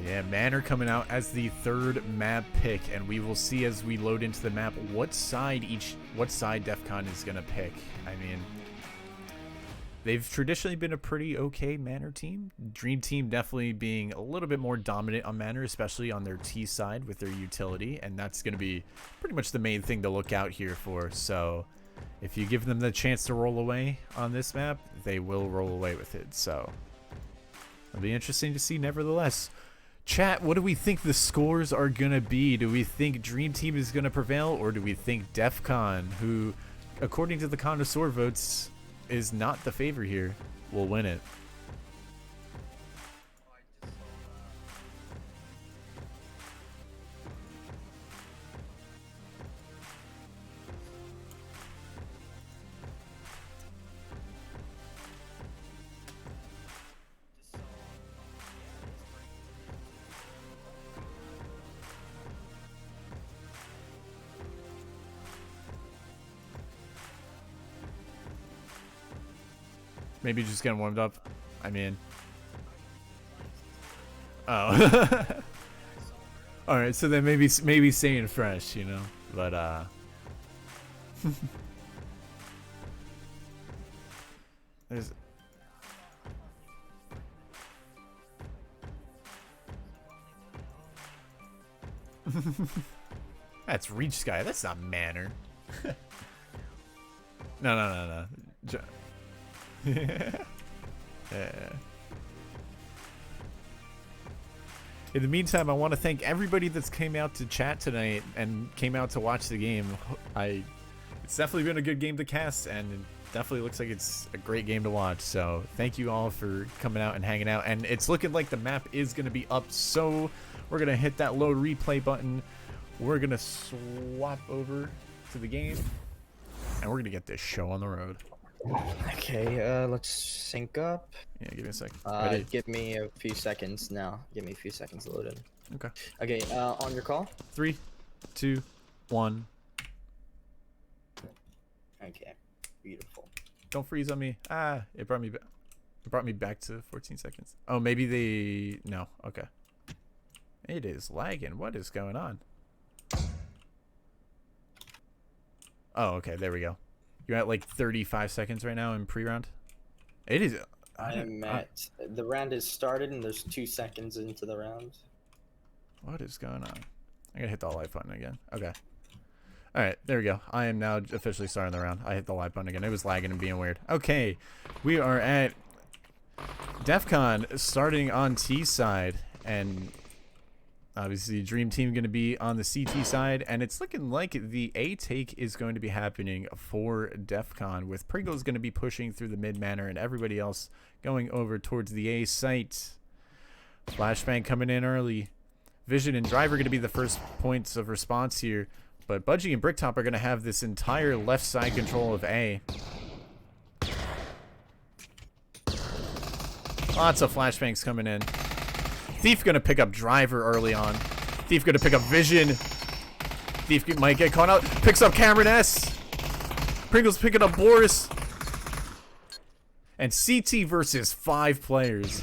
But yeah, Manor coming out as the third map pick, and we will see as we load into the map what side DEFCON is gonna pick. I mean, they've traditionally been a pretty okay Manor team. Dream Team definitely being a little bit more dominant on Manor, especially on their T side with their utility, and that's going to be pretty much the main thing to look out here for. So if you give them the chance to roll away on this map, they will roll away with it. So it'll be interesting to see nevertheless. Chat, what do we think the scores are going to be? Do we think Dream Team is going to prevail, or do we think DEFCON, who, according to the connoisseur votes, is not the favor here, will win it? Maybe just getting warmed up. I mean, oh. All right, so then maybe staying fresh, you know. But there's that's Reach Sky. That's not Manor. No. Yeah. In the meantime, I want to thank everybody that's came out to chat tonight and came out to watch the game. It's definitely been a good game to cast, and it definitely looks like it's a great game to watch. So thank you all for coming out and hanging out. And it's looking like the map is going to be up, so we're going to hit that load replay button. We're going to swap over to the game, and we're going to get this show on the road. Okay, let's sync up. Yeah, give me a second. Give me a few seconds now. Give me a few seconds to load in. Okay. Okay, on your call. 3, 2, 1. Okay, beautiful. Don't freeze on me. Ah, it brought me back. It brought me back to 14 seconds. Oh, maybe they... No, okay. It is lagging. What is going on? Oh, okay, there we go. You're at like 35 seconds right now in pre-round. It is. I'm at the round is started and there's 2 seconds into the round. What is going on? I gotta hit the live button again. Okay. All right, there we go. I am now officially starting the round. I hit the live button again. It was lagging and being weird. Okay, we are at DEFCON starting on T side, and obviously Dream Team going to be on the CT side, and it's looking like the A take is going to be happening for DEFCON, with Pringles going to be pushing through the mid manor and everybody else going over towards the A site. Flashbang coming in early. Vision and Driver going to be the first points of response here, but Budgie and Bricktop are going to have this entire left side control of A. Lots of flashbangs coming in. Thief gonna pick up Driver early on. Thief gonna pick up Vision. Thief might get caught out. Picks up Cameron S. Pringles picking up Boris. And CT versus 5 players.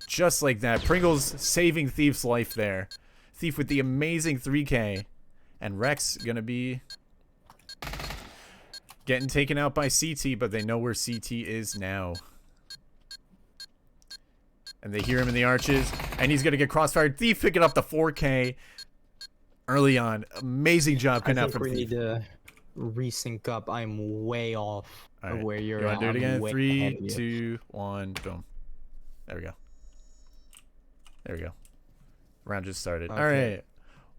Just like that. Pringles saving Thief's life there. Thief with the amazing 3K. And Rex gonna be getting taken out by CT, but they know where CT is now. And they hear him in the arches, and he's gonna get crossfired. Thief picking up the 4K early on. Amazing job coming out from Thief. We need to resync up. I'm way off of where you're at. You wanna do it again? Way 3, 2, 1, boom. There we go. There we go. Round just started. Okay. All right,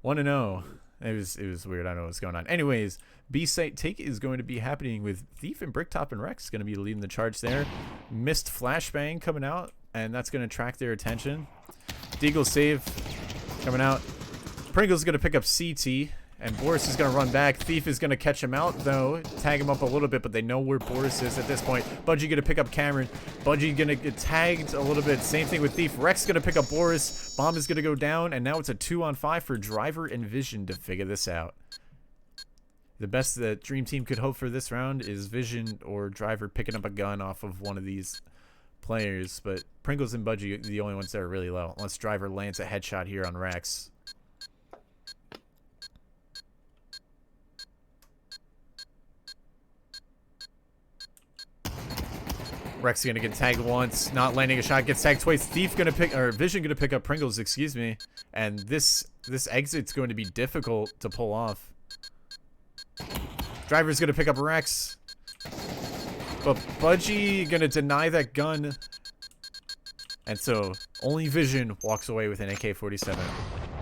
1-0. It was weird. I don't know what's going on. Anyways, B site take is going to be happening with Thief and Bricktop and Rex going to be leading the charge there. Missed flashbang coming out, and that's going to attract their attention. Deagle save coming out. Pringle's going to pick up CT, and Boris is going to run back. Thief is going to catch him out, though. Tag him up a little bit, but they know where Boris is at this point. Budgie going to pick up Cameron. Budgie going to get tagged a little bit. Same thing with Thief. Rex going to pick up Boris. Bomb is going to go down, and now it's a 2-on-5 for Driver and Vision to figure this out. The best that Dream Team could hope for this round is Vision or Driver picking up a gun off of one of these players, but Pringles and Budgie are the only ones that are really low. Unless Driver lands a headshot here on Rex. Rex gonna get tagged once, not landing a shot, gets tagged twice. Thief gonna pick, or Vision gonna pick up Pringles, excuse me. And this exit's going to be difficult to pull off. Driver's gonna pick up Rex. But Budgie gonna deny that gun. And so only Vision walks away with an AK-47.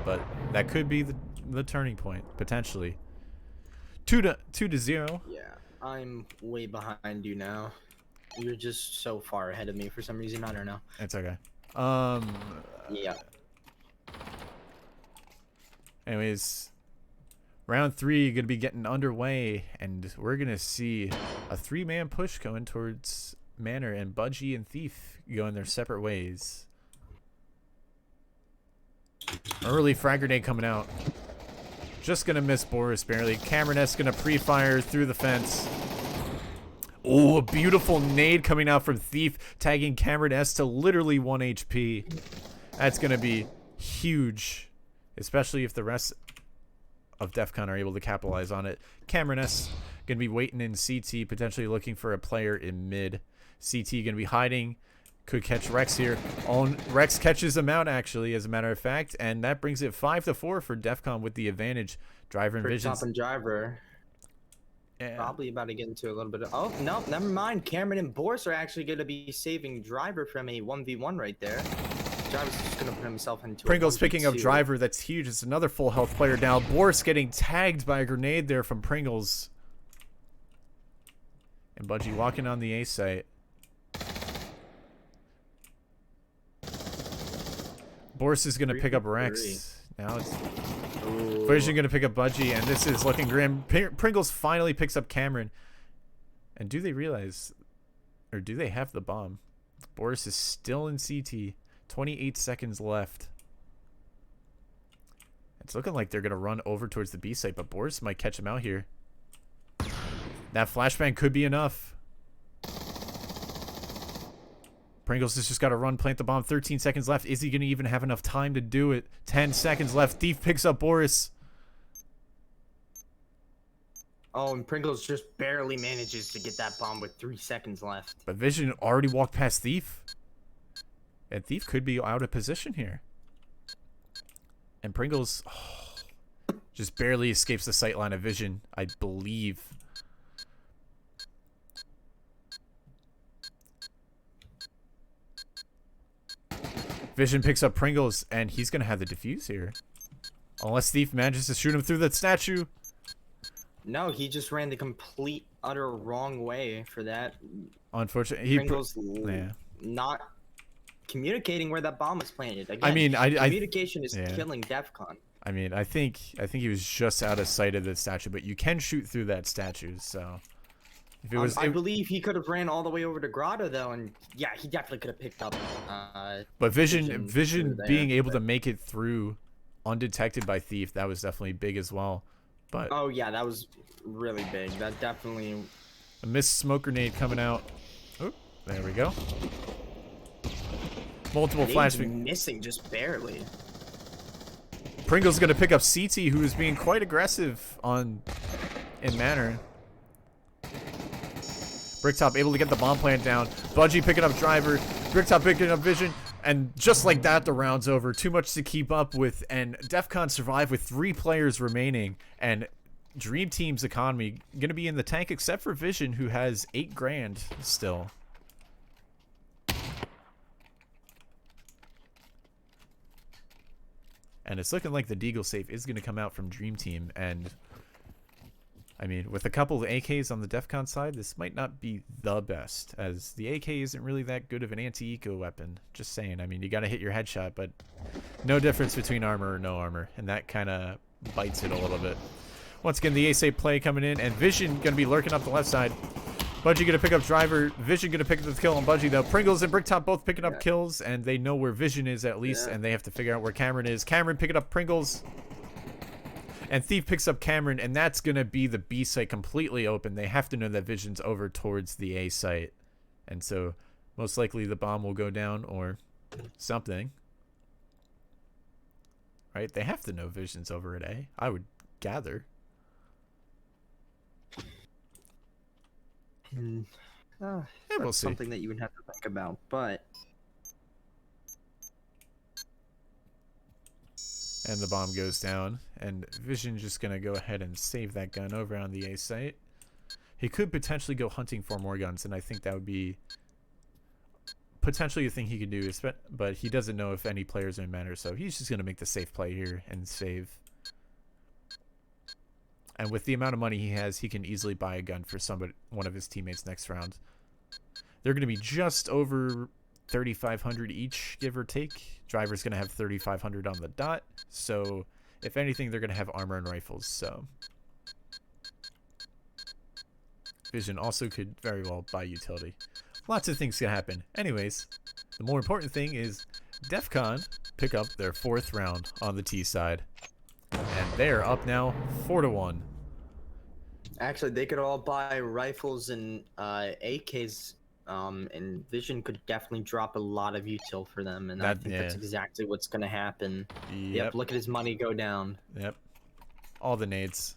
But that could be the turning point, potentially. 2-0. Yeah, I'm way behind you now. You're just so far ahead of me for some reason. I don't know. It's okay. Yeah. Anyways, round 3 gonna be getting underway, and we're gonna see a 3-man push going towards Manor, and Budgie and Thief going their separate ways. Early frag grenade coming out. Just gonna miss Boris barely. Cameron S gonna pre-fire through the fence. Oh, a beautiful nade coming out from Thief, tagging Cameron S to literally 1 HP. That's going to be huge, especially if the rest of DEFCON are able to capitalize on it. Cameron S going to be waiting in CT, potentially looking for a player in mid. CT going to be hiding. Could catch Rex here. Rex catches him out, actually, as a matter of fact, and that brings it 5-4 for DEFCON with the advantage. Driver and Vision. Top and Driver. Yeah. Probably about to get into a little bit of... Oh, no, never mind. Cameron and Boris are actually going to be saving Driver from a 1v1 right there. Driver's just going to put himself into Pringles a 1v2. picking up Driver. That's huge. It's another full health player down. Boris getting tagged by a grenade there from Pringles. And Budgie walking on the A site. Boris is going to pick up Rex. Now it's... Vision gonna pick up Budgie, and this is looking grim. Pringles finally picks up Cameron. And do they realize, or do they have the bomb? Boris is still in CT. 28 seconds left. It's looking like they're gonna run over towards the B site, but Boris might catch him out here. That flashbang could be enough. Pringles has just got to run, plant the bomb. 13 seconds left. Is he going to even have enough time to do it? 10 seconds left. Thief picks up Boris. Oh, and Pringles just barely manages to get that bomb with 3 seconds left. But Vision already walked past Thief. And Thief could be out of position here. And Pringles just barely escapes the sightline of Vision, I believe. Vision picks up Pringles, and he's going to have the defuse here. Unless Thief manages to shoot him through that statue. No, he just ran the complete, utter wrong way for that. Unfortunately, Pringles not communicating where that bomb was planted. Again, I mean, communication is killing DEFCON. I mean, I think he was just out of sight of the statue, but you can shoot through that statue, so... If it was, I believe he could have ran all the way over to Grotto, though, and yeah, he definitely could have picked up. But Vision being able to make it through undetected by Thief, that was definitely big as well. But oh yeah, that was really big. That definitely... A missed smoke grenade coming out. Oh, there we go. Multiple flashbangs. Missing just barely. Pringle's going to pick up CT, who is being quite aggressive in Manor. Bricktop able to get the bomb plant down. Budgie picking up Driver. Bricktop picking up Vision. And just like that, the round's over. Too much to keep up with. And DEFCON survive with 3 players remaining. And Dream Team's economy going to be in the tank, except for Vision, who has 8 grand still. And it's looking like the Deagle safe is going to come out from Dream Team. And... I mean, with a couple of AKs on the DEFCON side, this might not be the best, as the AK isn't really that good of an anti-eco weapon. Just saying. I mean, you got to hit your headshot, but no difference between armor or no armor, and that kind of bites it a little bit. Once again, the A-Safe play coming in, and Vision going to be lurking up the left side. Budgie going to pick up Driver. Vision going to pick up the kill on Budgie, though. Pringles and Bricktop both picking up kills, and they know where Vision is at least, and they have to figure out where Cameron is. Cameron picking up Pringles. And Thief picks up Cameron, and that's going to be the B site completely open. They have to know that Vision's over towards the A site. And so Most likely the bomb will go down or something. Right? They have to know Vision's over at A, I would gather. And we'll that's see. something that you would have to think about, but... And the bomb goes down, and Vision just gonna go ahead and save that gun over on the A site. He could potentially go hunting for more guns, and I think that would be potentially a thing he could do, but he doesn't know if any players are in matter, so he's just gonna make the safe play here and save. And with the amount of money he has, he can easily buy a gun for one of his teammates next round. They're gonna be just over 3,500 each, give or take. Driver's gonna have 3,500 on the dot, so if anything, they're gonna have armor and rifles. So Vision also could very well buy utility. Lots of things can happen. Anyways, the more important thing is DEFCON pick up their 4th round on the T side, and they're up now 4-1. Actually, they could all buy rifles and AKs. And Vision could definitely drop a lot of util for them, and I think that's exactly what's gonna happen. Yep, look at his money go down. Yep, all the nades.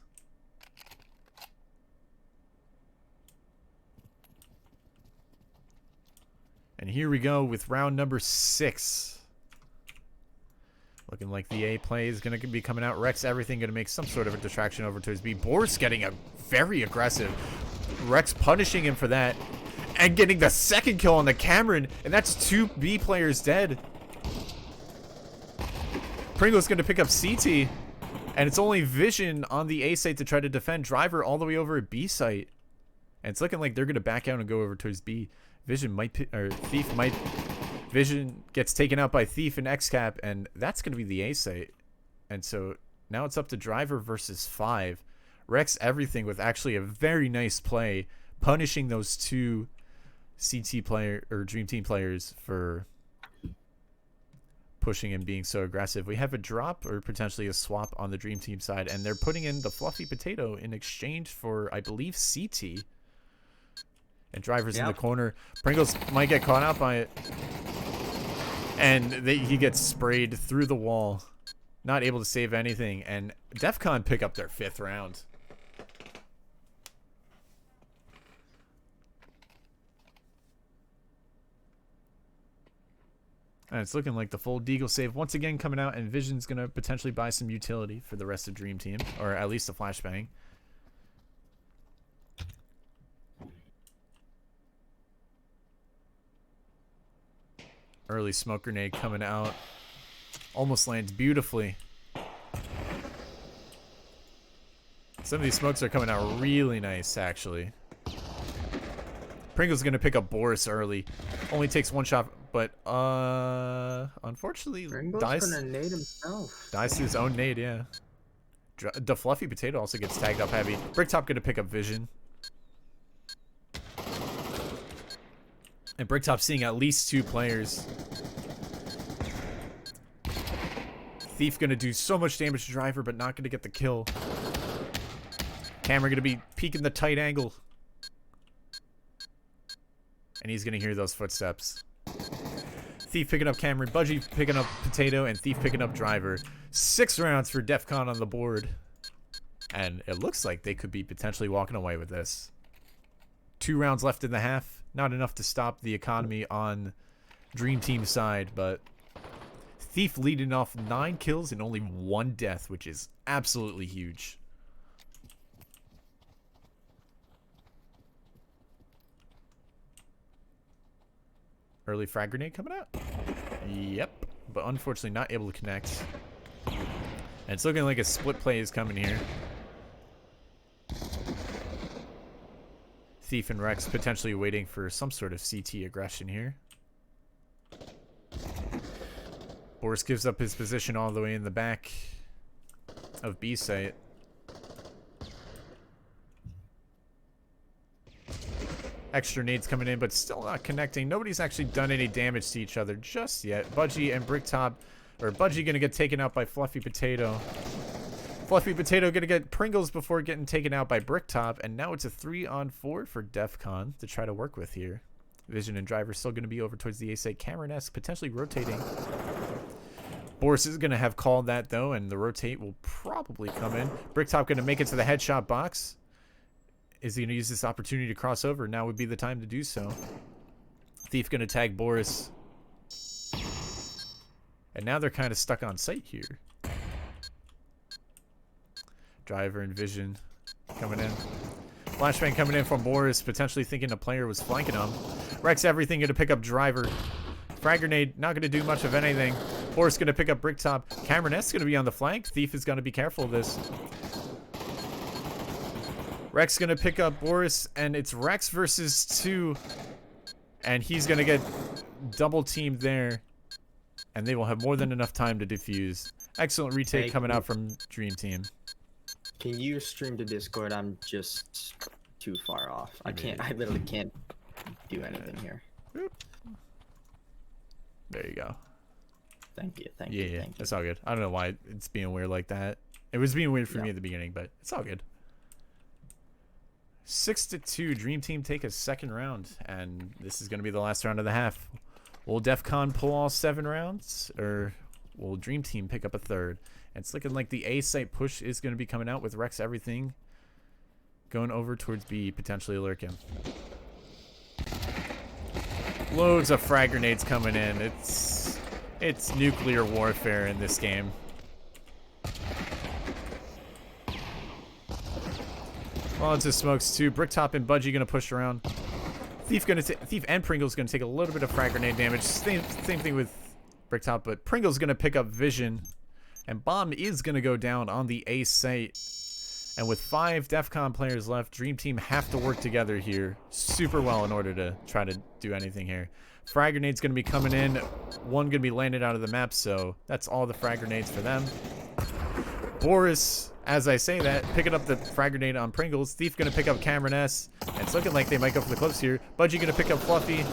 And here we go with round number 6. Looking like the A play is going to be coming out. Rex, everything going to make some sort of a distraction over to his B. Boris getting a very aggressive. Rex punishing him for that. And getting the 2nd kill on the Cameron. And that's 2 B players dead. Pringle's going to pick up CT. And it's only Vision on the A site to try to defend Driver all the way over at B site. And it's looking like they're going to back out and go over towards B. Vision might, or Thief might, Vision gets taken out by Thief and XCap, and that's going to be the A site. And so now it's up to Driver versus 5. Rex everything with actually a very nice play, punishing those 2 CT player or Dream Team players for pushing and being so aggressive. We have a drop or potentially a swap on the Dream Team side, and they're putting in the Fluffy Potato in exchange for, I believe, CT. And Driver's in the corner. Pringles might get caught out by it. And he gets sprayed through the wall. Not able to save anything. And DEFCON pick up their 5th round. And it's looking like the full Deagle save once again coming out. And Vision's going to potentially buy some utility for the rest of Dream Team. Or at least a flashbang. Early smoke grenade coming out. Almost lands beautifully. Some of these smokes are coming out really nice, actually. Pringle's going to pick up Boris early. Only takes 1 shot, but unfortunately, dies to his own nade, yeah. The Fluffy Potato also gets tagged up heavy. Bricktop going to pick up Vision. And Bricktop seeing at least 2 players. Thief gonna do so much damage to Driver, but not gonna get the kill. Camera gonna be peeking the tight angle. And he's gonna hear those footsteps. Thief picking up Cameron, Budgie picking up Potato, and Thief picking up Driver. 6 rounds for DEFCON on the board. And it looks like they could be potentially walking away with this. 2 rounds left in the half. Not enough to stop the economy on Dream Team side, but Thief leading off 9 kills and only 1 death, which is absolutely huge. Early frag grenade coming out. Yep, but unfortunately not able to connect. And it's looking like a split play is coming here. Thief and Rex potentially waiting for some sort of CT aggression here. Boris gives up his position all the way in the back of B site. Extra nades coming in, but still not connecting. Nobody's actually done any damage to each other just yet. Budgie and Bricktop, or Budgie gonna get taken out by Fluffy Potato. Fluffy Potato gonna get Pringles before getting taken out by Bricktop, and now it's a 3-on-4 for DEFCON to try to work with here. Vision and Driver still going to be over towards the A site. Cameron-esque, potentially rotating. Boris is going to have called that, though, and the rotate will probably come in. Bricktop going to make it to the headshot box. Is he going to use this opportunity to cross over? Now would be the time to do so. Thief going to tag Boris. And now they're kind of stuck on site here. Driver and Vision coming in. Flashbang coming in from Boris, potentially thinking a player was flanking him. Rex everything going to pick up Driver. Frag grenade not going to do much of anything. Boris going to pick up Bricktop. Cameron S going to be on the flank. Thief is going to be careful of this. Rex going to pick up Boris, and it's Rex versus 2. And he's going to get double teamed there. And they will have more than enough time to defuse. Excellent retake coming out from Dream Team. Can you stream to Discord? I'm just too far off. I literally can't do anything here. There you go. Thank you. Thank you. Yeah, thank you. that's all good. I don't know why it's being weird like that. It was being weird for me at the beginning, but it's all good. 6-2, Dream Team take a second round, and this is going to be the last round of the half. Will DEFCON pull all 7 rounds, or will Dream Team pick up a third? And it's looking like the A site push is going to be coming out with Rex everything going over towards B, potentially lurking. Loads of frag grenades coming in. It's nuclear warfare in this game. Lots of smokes too. Bricktop and Budgie gonna push around. Thief and Pringle's gonna take a little bit of frag grenade damage. Same thing with Bricktop, but Pringle's gonna pick up Vision, and Bomb is gonna go down on the A site. And with 5 DEFCON players left, Dream Team have to work together here super well in order to try to do anything here. Frag grenade's gonna be coming in. One gonna be landed out of the map, so that's all the frag grenades for them. Boris, as I say that, picking up the frag grenade on Pringles. Thief gonna pick up Cameron S. And it's looking like they might go for the close here. Budgie gonna pick up Fluffy.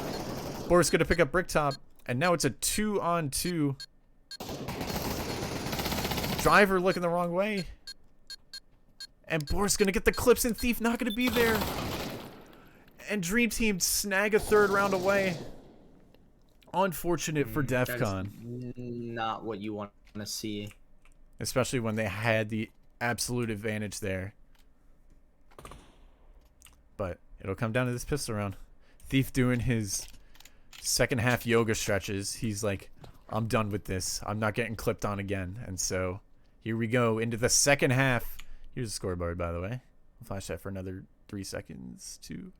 Boris gonna pick up Bricktop. And now it's a 2-on-2. Driver looking the wrong way. And Boris gonna get the clips, and Thief not gonna be there. And Dream Team snag a third round away. Unfortunate for DEFCON. Not what you want to see. Especially when they had the absolute advantage there. But it'll come down to this pistol round. Thief doing his second half yoga stretches. He's like, I'm done with this. I'm not getting clipped on again. And so here we go into the second half. Here's the scoreboard, by the way. I'll flash that for another 3 seconds, too.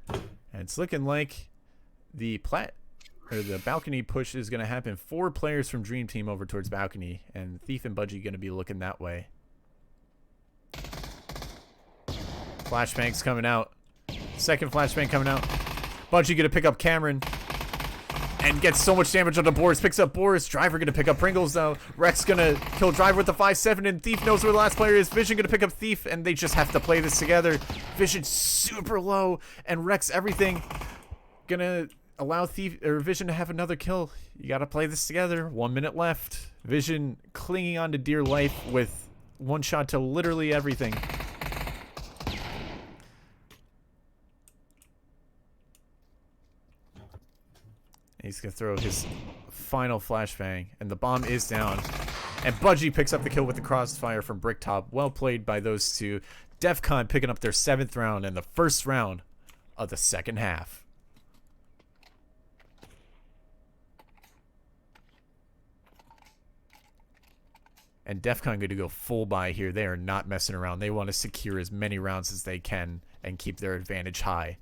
And it's looking like the balcony push is going to happen. 4 players from Dream Team over towards balcony, and Thief and Budgie going to be looking that way. Flashbang's coming out. Second flashbang coming out. Budgie going to pick up Cameron. And gets so much damage onto Boris. Picks up Boris. Driver going to pick up Pringles, though. Rex going to kill Driver with the 5-7. And Thief knows where the last player is. Vision going to pick up Thief. And they just have to play this together. Vision super low. And Rex everything. Going to allow Vision to have another kill. You got to play this together. 1 minute left. Vision clinging on to dear life with one shot to literally everything. He's going to throw his final flashbang, and the bomb is down. And Budgie picks up the kill with the crossfire from Bricktop. Well played by those two. DEFCON picking up their 7th round and the first round of the second half. And DEFCON going to go full buy here. They are not messing around. They want to secure as many rounds as they can and keep their advantage high.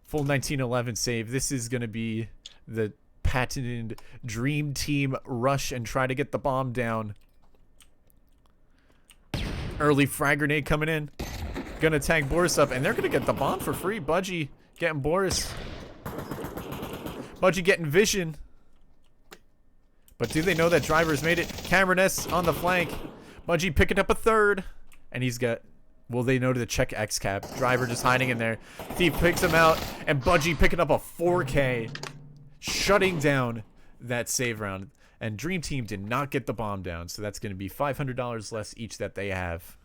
Full 1911 save. This is going to be the patented Dream Team rush and try to get the bomb down. Early frag grenade coming in. Going to tag Boris up, and they're going to get the bomb for free. Budgie getting Boris. Budgie getting Vision. But do they know that Driver's made it? Cameron S on the flank. Budgie picking up a third. And he's got... Will they know to check X cap? Driver just hiding in there. Thief picks him out, and Budgie picking up a 4K, shutting down that save round. And Dream Team did not get the bomb down, so that's going to be $500 less each that they have.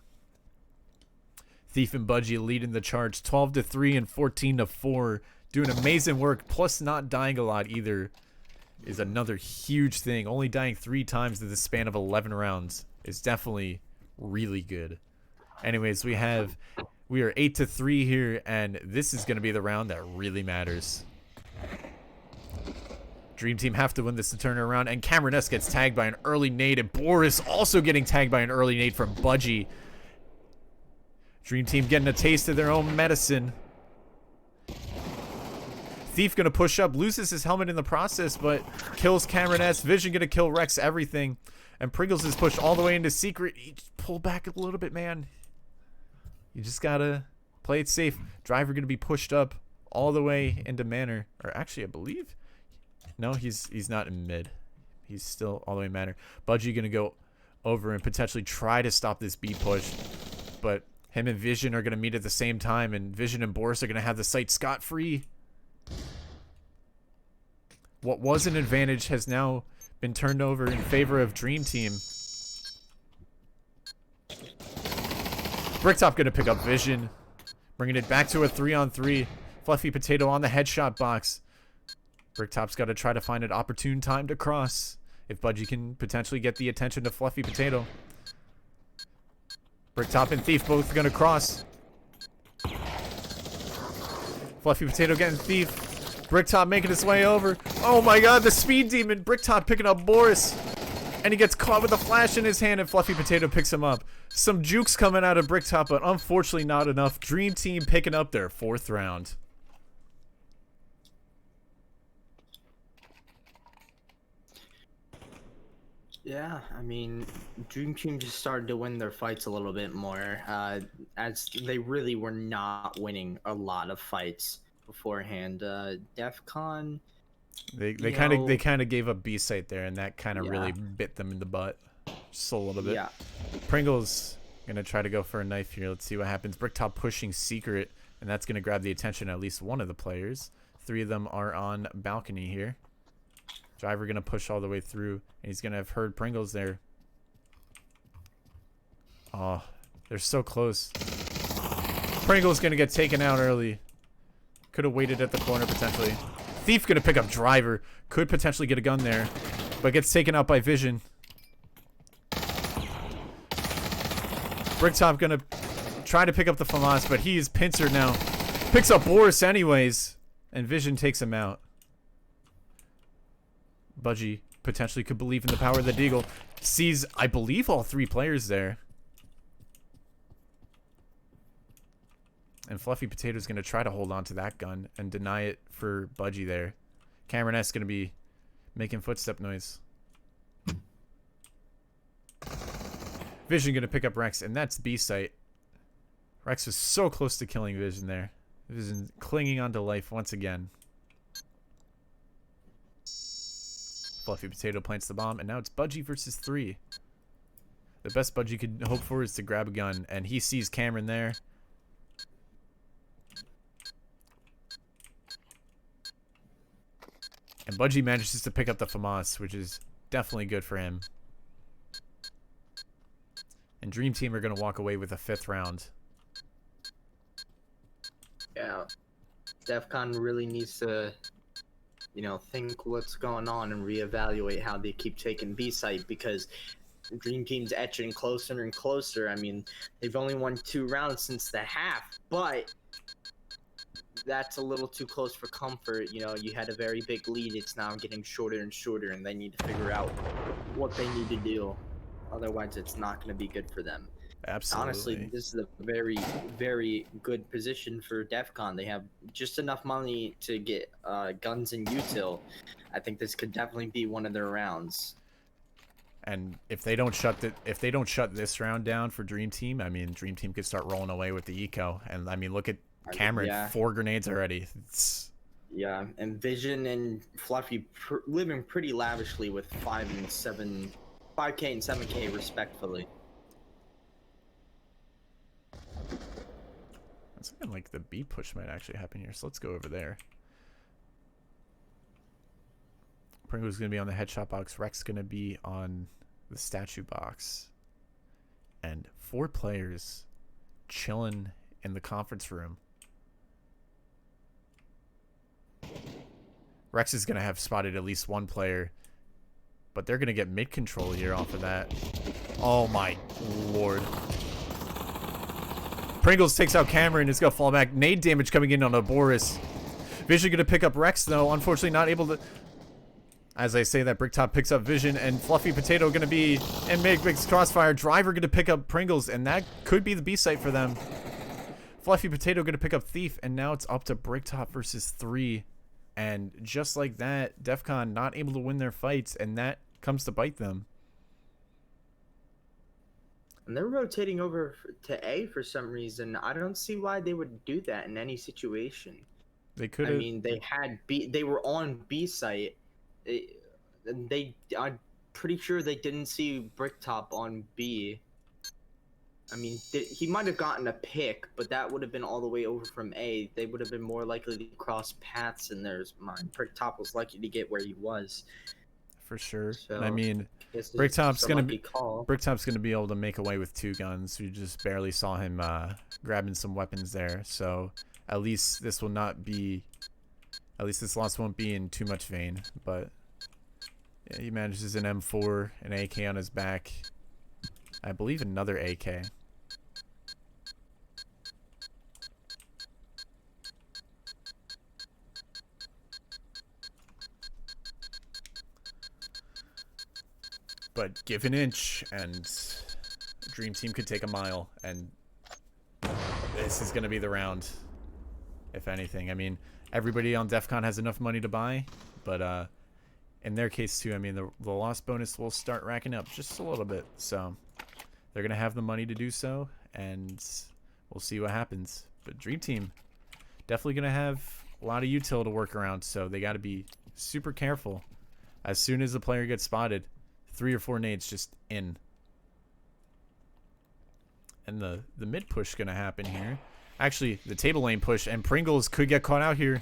Thief and Budgie leading the charge 12-3 and 14-4. Doing amazing work, plus not dying a lot either is another huge thing. Only dying 3 times in the span of 11 rounds is definitely really good. Anyways, we are 8-3 here, and this is going to be the round that really matters. Dream Team have to win this to turn it around, and Cameron S gets tagged by an early nade, and Boris also getting tagged by an early nade from Budgie. Dream Team getting a taste of their own medicine. Thief gonna push up, loses his helmet in the process, but kills Cameron S. Vision gonna kill Rex everything. And Pringles is pushed all the way into secret. He just pull back a little bit, man. You just gotta play it safe. Driver gonna be pushed up all the way into Manor. Or actually, I believe... No, he's not in mid. He's still all the way in Manor. Budgie gonna go over and potentially try to stop this B push. But him and Vision are gonna meet at the same time, and Vision and Boris are gonna have the site scot-free. What was an advantage has now been turned over in favor of Dream Team. Bricktop gonna pick up Vision, bringing it back to a 3-on-3. Fluffy Potato on the headshot box. Bricktop's got to try to find an opportune time to cross. If Budgie can potentially get the attention of Fluffy Potato. Bricktop and Thief both gonna cross. Fluffy Potato getting Thief. Bricktop making his way over. Oh my god, the Speed Demon. Bricktop picking up Boris. And he gets caught with a flash in his hand, and Fluffy Potato picks him up. Some jukes coming out of Bricktop, but unfortunately not enough. Dream Team picking up their 4th round. Yeah, I mean, Dream Team just started to win their fights a little bit more, as they really were not winning a lot of fights beforehand. DEFCON, They kind of gave up B site there, and that kind of really bit them in the butt, just a little bit. Yeah. Pringles gonna try to go for a knife here. Let's see what happens. Bricktop pushing secret, and that's gonna grab the attention of at least one of the players. 3 of them are on balcony here. Driver gonna push all the way through, and he's gonna have heard Pringles there. Oh, they're so close. Pringles gonna get taken out early. Could have waited at the corner potentially. Thief gonna pick up Driver. Could potentially get a gun there, but gets taken out by Vision. Bricktop gonna try to pick up the FAMAS, but he is pincered now. Picks up Boris anyways, and Vision takes him out. Budgie potentially could believe in the power of the Deagle. Sees, I believe, all 3 players there. And Fluffy Potato's going to try to hold on to that gun and deny it for Budgie there. Cameron S going to be making footstep noise. Vision going to pick up Rex, and that's B site. Rex was so close to killing Vision there. Vision clinging onto life once again. Fluffy Potato plants the bomb, and now it's Budgie versus 3. The best Budgie could hope for is to grab a gun, and he sees Cameron there. And Budgie manages to pick up the FAMAS, which is definitely good for him. And Dream Team are going to walk away with a 5th round. Yeah. DEFCON really needs to, you know, think what's going on and reevaluate how they keep taking B site, because Dream Team's etching closer and closer. I mean, they've only won 2 rounds since the half, but that's a little too close for comfort. You know, you had a very big lead. It's now getting shorter and shorter, and they need to figure out what they need to do. Otherwise, it's not going to be good for them. Absolutely. Honestly, this is a very, very good position for DEFCON. They have just enough money to get guns and util. I think this could definitely be one of their rounds. And if they don't shut this round down for Dream Team, I mean, Dream Team could start rolling away with the eco. And I mean, look at Cameron, yeah. 4 grenades already. Yeah, and Vision and Fluffy living pretty lavishly with 5K and 7K respectfully. It's looking like the B push might actually happen here, so let's go over there. Pringle's going to be on the headshot box. Rex going to be on the statue box. And 4 players chilling in the conference room. Rex is going to have spotted at least one player, but they're going to get mid control here off of that. Oh my lord. Pringles takes out Cameron. It's going to fall back. Nade damage coming in on a Boris. Vision going to pick up Rex, though. Unfortunately, not able to... As I say that, Bricktop picks up Vision, and Fluffy Potato going to be in mid-mix crossfire. Driver going to pick up Pringles, and that could be the B site for them. Fluffy Potato going to pick up Thief, and now it's up to Bricktop versus 3. And just like that, DEFCON not able to win their fights, and that comes to bite them. And they're rotating over to A for some reason. I don't see why they would do that in any situation. They could. I mean, they had B. They were on B site. I'm pretty sure they didn't see Bricktop on B. I mean, he might have gotten a pick, but that would have been all the way over from A. They would have been more likely to cross paths in their mind. Bricktop was lucky to get where he was. For sure. So, I mean, Bricktop's gonna be able to make away with 2 guns. We just barely saw him grabbing some weapons there. So at least this will not be. At least this loss won't be in too much vain. But yeah, he manages an M4, an AK on his back. I believe another AK. But give an inch, and Dream Team could take a mile, and this is going to be the round, if anything. I mean, everybody on DEFCON has enough money to buy, but in their case too, I mean, the loss bonus will start racking up just a little bit, so they're going to have the money to do so, and we'll see what happens. But Dream Team definitely going to have a lot of util to work around, so they got to be super careful. As soon as the player gets spotted, 3 or 4 nades just in. And the mid push going to happen here. Actually, the table lane push, and Pringles could get caught out here.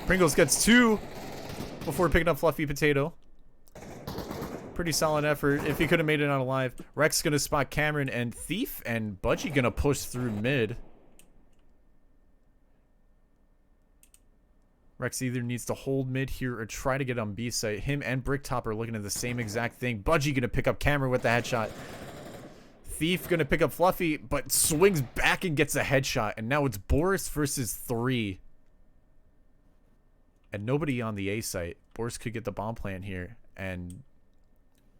Pringles gets 2 before picking up Fluffy Potato. Pretty solid effort. If he could have made it out alive. Rex going to spot Cameron and Thief, and Budgie going to push through mid. Rex either needs to hold mid here or try to get on B site. Him and Bricktop are looking at the same exact thing. Budgie going to pick up Cameron with the headshot. Thief going to pick up Fluffy, but swings back and gets a headshot. And now it's Boris versus 3. And nobody on the A site. Boris could get the bomb plant here. And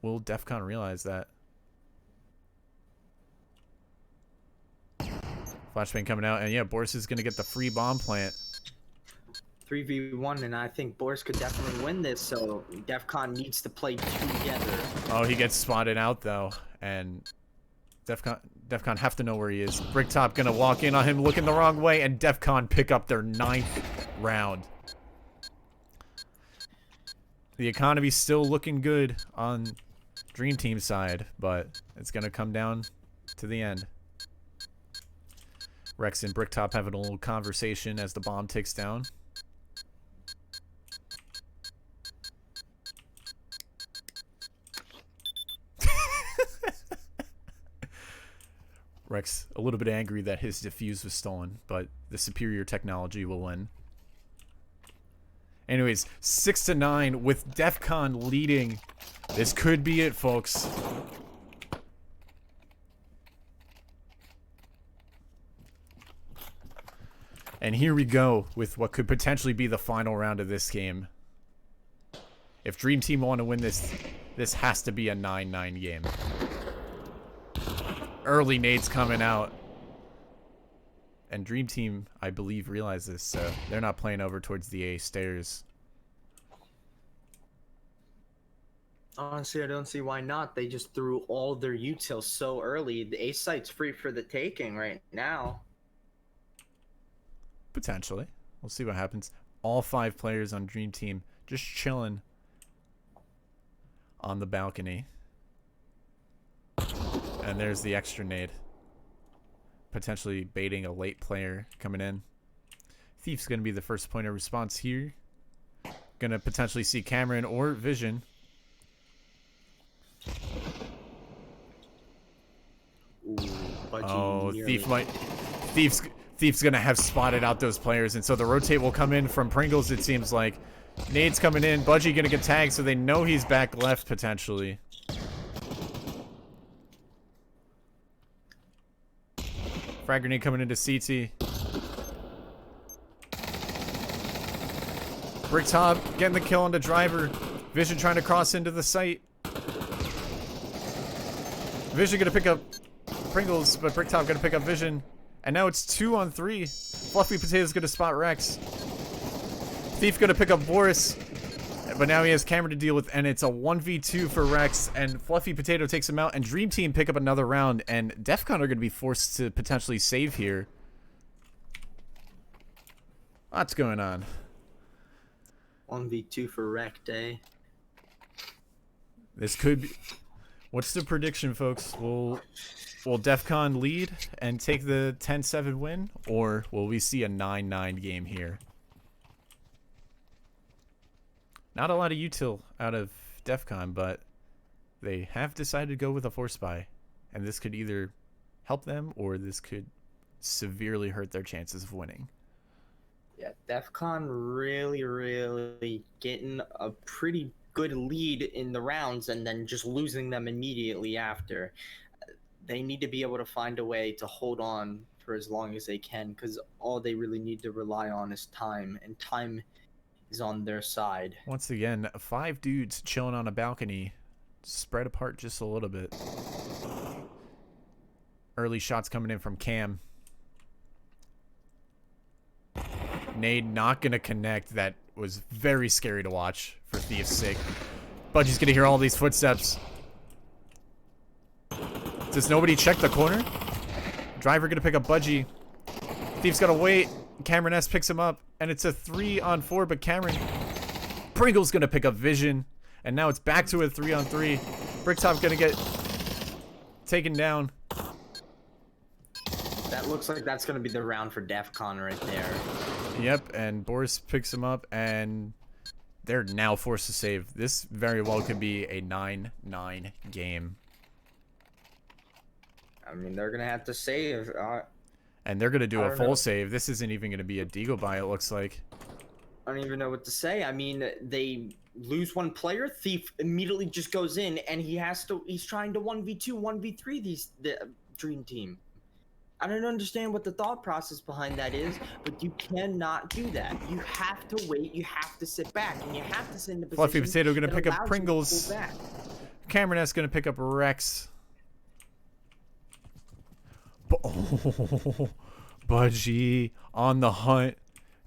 will DEFCON realize that? Flashbang coming out. And yeah, Boris is going to get the free bomb plant. 3v1, and I think Boris could definitely win this, so DEFCON needs to play together. Oh, he gets spotted out, though, and DEFCON have to know where he is. Bricktop gonna walk in on him looking the wrong way, and DEFCON pick up their 9th round. The economy's still looking good on Dream Team side, but it's gonna come down to the end. Rex and Bricktop having a little conversation as the bomb ticks down. Rex a little bit angry that his defuse was stolen, but the superior technology will win. Anyways, 6-9 with DEFCON leading. This could be it, folks. And here we go with what could potentially be the final round of this game. If Dream Team want to win this, this has to be a 9-9 game. Early nades coming out. And Dream Team, I believe, realized this, so they're not playing over towards the A stairs. Honestly, I don't see why not. They just threw all their util so early. The A site's free for the taking right now. Potentially. We'll see what happens. All 5 players on Dream Team just chilling on the balcony. And there's the extra nade. Potentially baiting a late player coming in. Thief's going to be the first point of response here. Going to potentially see Cameron or Vision. Ooh, Oh, Thief might... Thief's gonna have spotted out those players, and so the rotate will come in from Pringles, it seems like. Nade's coming in. Budgie gonna get tagged, so they know he's back left, potentially. Frag grenade coming into CT. Bricktop getting the kill on the driver. Vision trying to cross into the site. Vision gonna pick up Pringles, but Bricktop gonna pick up Vision. And now it's 2 on 3. Fluffy Potato's gonna spot Rex. Thief gonna pick up Boris. But now he has Cameron to deal with, and it's a 1v2 for Rex, and Fluffy Potato takes him out, and Dream Team pick up another round, and DEFCON are gonna be forced to potentially save here. What's going on? 1v2 for Rect, eh? This could be... What's the prediction, folks? Will DEFCON lead and take the 10-7 win, or will we see a 9-9 game here? Not a lot of util out of DEFCON, but they have decided to go with a force buy, and this could either help them or this could severely hurt their chances of winning. Yeah, DEFCON really getting a pretty good lead in the rounds and then just losing them immediately after. They need to be able to find a way to hold on for as long as they can, because all they really need to rely on is time, and time is on their side. Once again, 5 dudes chilling on a balcony, spread apart just a little bit. Early shots coming in from Cam. Nade not gonna connect. That was very scary to watch for Thief's sake. Budgie's gonna hear all these footsteps. Does nobody check the corner? Driver gonna pick up Budgie. Thief's gotta wait. Cameron S picks him up, and it's a 3 on 4, but Pringle's gonna pick up Vision, and now it's back to a 3 on 3. Bricktop gonna get taken down. That looks like that's gonna be the round for DEFCON right there. Yep, and Boris picks him up, and they're now forced to save. This very well could be a 9-9 game. I mean, they're gonna have to save. And they're gonna do a full know. save. This isn't even gonna be a Deagle buy, it looks like. I don't even know what to say. I mean, they lose one player. Thief immediately just goes in, and he's trying to 1v2, 1v3 the Dream Team. I don't understand what the thought process behind that is, but you cannot do that. You have to wait. You have to sit back, and you have to sit in the position. Fluffy Potato gonna that pick up allows you to Pringles. pull back. Cameron S gonna pick up Rex. Oh, Budgie on the hunt.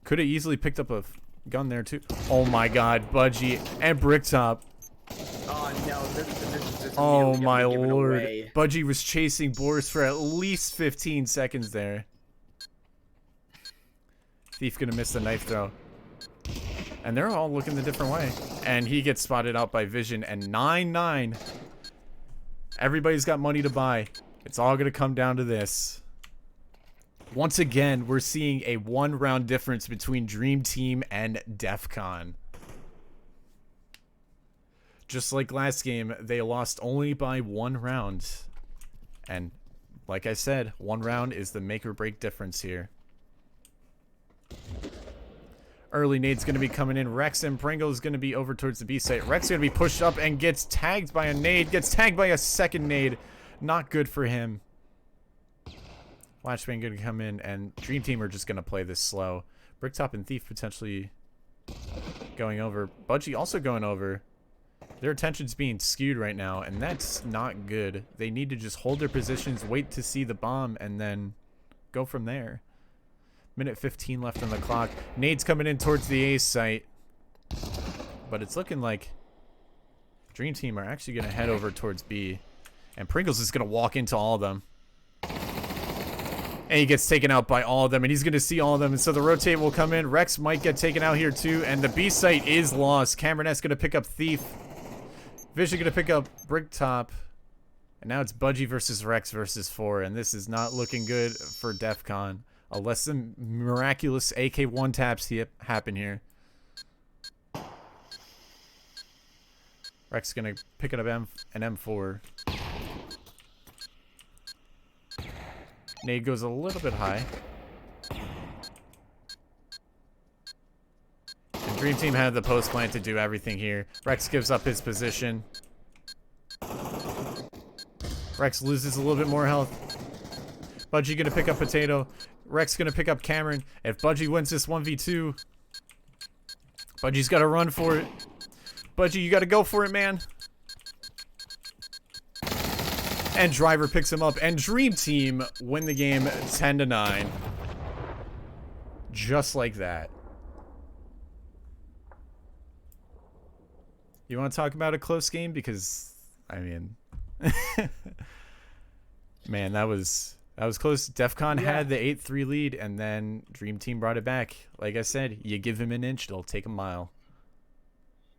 Could have easily picked up a gun there too. Oh my God, Budgie and Bricktop. Oh no! This is just Oh immediately my gonna give it lord. away. Budgie was chasing Boris for at least 15 seconds there. Thief gonna miss the knife throw. And they're all looking the different way. And he gets spotted out by Vision, and 9-9. Everybody's got money to buy. It's all gonna come down to this. Once again, we're seeing a 1-round difference between Dream Team and DEFCON. Just like last game, they lost only by 1 round. And like I said, 1 round is the make or break difference here. Early nade's going to be coming in. Rex and Pringle is going to be over towards the B site. Rex is going to be pushed up and gets tagged by a nade. Gets tagged by a second nade. Not good for him. Flashbang going to come in, and Dream Team are just going to play this slow. Bricktop and Thief potentially going over. Budgie also going over. Their attention's being skewed right now, and that's not good. They need to just hold their positions, wait to see the bomb, and then go from there. Minute 15 left on the clock. Nade's coming in towards the A site. But it's looking like Dream Team are actually going to head over towards B. And Pringles is going to walk into all of them. And he gets taken out by all of them, and he's going to see all of them. And so the rotate will come in. Rex might get taken out here too, and the B site is lost. Cameron S going to pick up Thief. Vision going to pick up Bricktop. And now it's Budgie versus Rex versus 4, and this is not looking good for DEFCON. Unless some miraculous AK1 taps happen here. Rex going to pick up an M4. Nade goes a little bit high. And Dream Team had the post plant to do everything here. Rex gives up his position. Rex loses a little bit more health. Budgie gonna pick up Potato. Rex gonna pick up Cameron. If Budgie wins this 1v2, Budgie's gotta run for it. Budgie, you gotta go for it, man. And Driver picks him up. And Dream Team win the game 10-9. Just like that. You want to talk about a close game? Because, I mean... man, that was close. DEFCON had the 8-3 lead, and then Dream Team brought it back. Like I said, you give him an inch, they'll take a mile.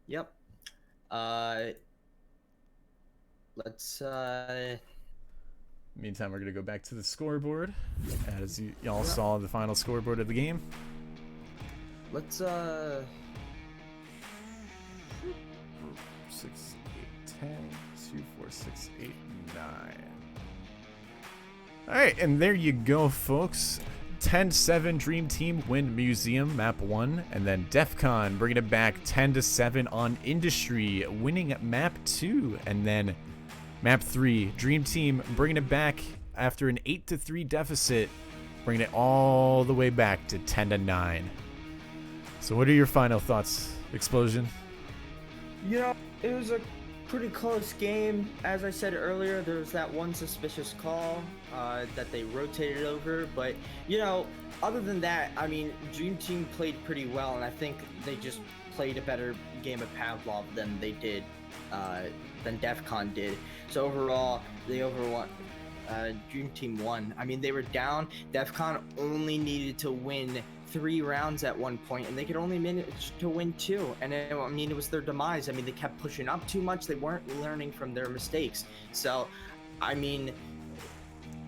Yep. Let's Meantime, we're gonna go back to the scoreboard, as y'all saw the final scoreboard of the game. Let's 6, 8, 10, 2, 4, 6, 8, 9. Alright, and there you go, folks. 10-7 Dream Team win Museum Map 1, and then DEFCON bringing it back 10-7 on Industry, winning Map 2, and then Map 3, Dream Team bringing it back after an 8-3 deficit, bringing it all the way back to 10-9. So what are your final thoughts, Explosion? You know, it was a pretty close game. As I said earlier, there was that one suspicious call that they rotated over, but you know, other than that, I mean, Dream Team played pretty well, and I think they just played a better game of Pavlov than they did, than DEFCON did. So overall, Dream Team won. I mean, they were down. DEFCON only needed to win 3 rounds at one point, and they could only manage to win 2. And I mean, it was their demise. I mean, they kept pushing up too much. They weren't learning from their mistakes. So, I mean,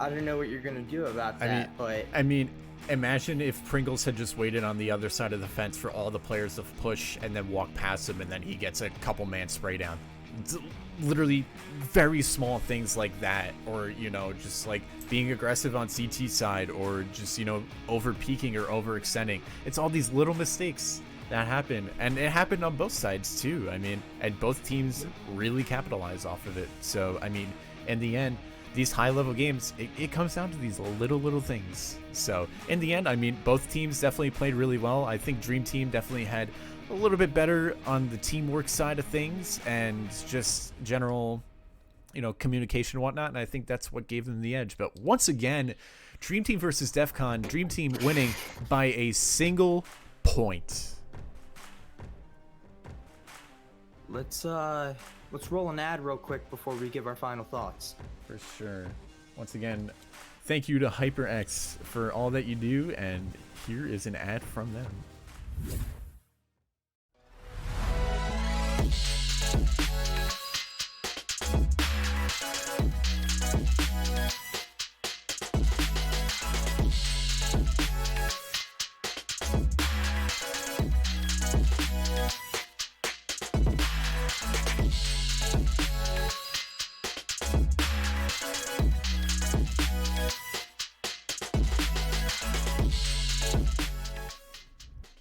I don't know what you're gonna do about that. I mean, imagine if Pringles had just waited on the other side of the fence for all the players to push and then walk past him, and then he gets a couple man spray down. It's literally very small things like that, or you know, just like being aggressive on CT side, or just, you know, over peaking or overextending. It's all these little mistakes that happen, and it happened on both sides too. I mean, and both teams really capitalize off of it. So I mean, in the end, these high level games, it comes down to these little things. So in the end, I mean, both teams definitely played really well. I think Dream Team definitely had a little bit better on the teamwork side of things and just general, you know, communication and whatnot, and I think that's what gave them the edge. But once again, Dream Team versus DEFCON, Dream Team winning by a single point. Let's roll an ad real quick before we give our final thoughts. For sure. Once again, thank you to HyperX for all that you do, and here is an ad from them.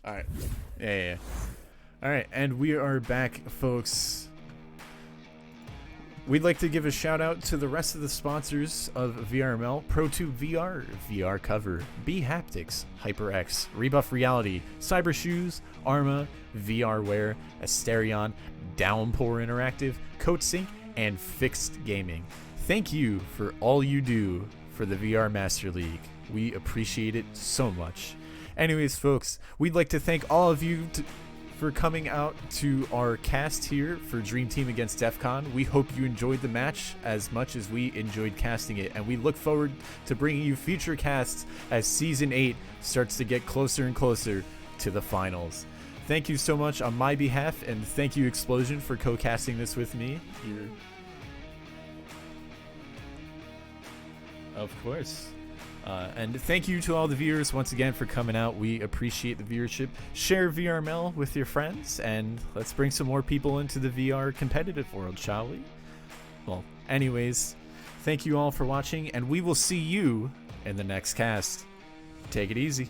Alright. Yeah. Alright, and we are back, folks. We'd like to give a shout out to the rest of the sponsors of VRML: Pro2 VR, VR Cover, B Haptics, HyperX, Rebuff Reality, Cyber Shoes, Arma, VR Wear, Asterion, Downpour Interactive, CodeSync, and Fixed Gaming. Thank you for all you do for the VR Master League. We appreciate it so much. Anyways, folks, we'd like to thank all of you for coming out to our cast here for Dream Team against DEFCON. We hope you enjoyed the match as much as we enjoyed casting it, and we look forward to bringing you future casts as Season 8 starts to get closer and closer to the finals. Thank you so much on my behalf, and thank you, Explosion, for co-casting this with me here. Of course. And thank you to all the viewers once again for coming out. We appreciate the viewership. Share VRML with your friends, and let's bring some more people into the VR competitive world, shall we? Well, anyways, thank you all for watching, and we will see you in the next cast. Take it easy.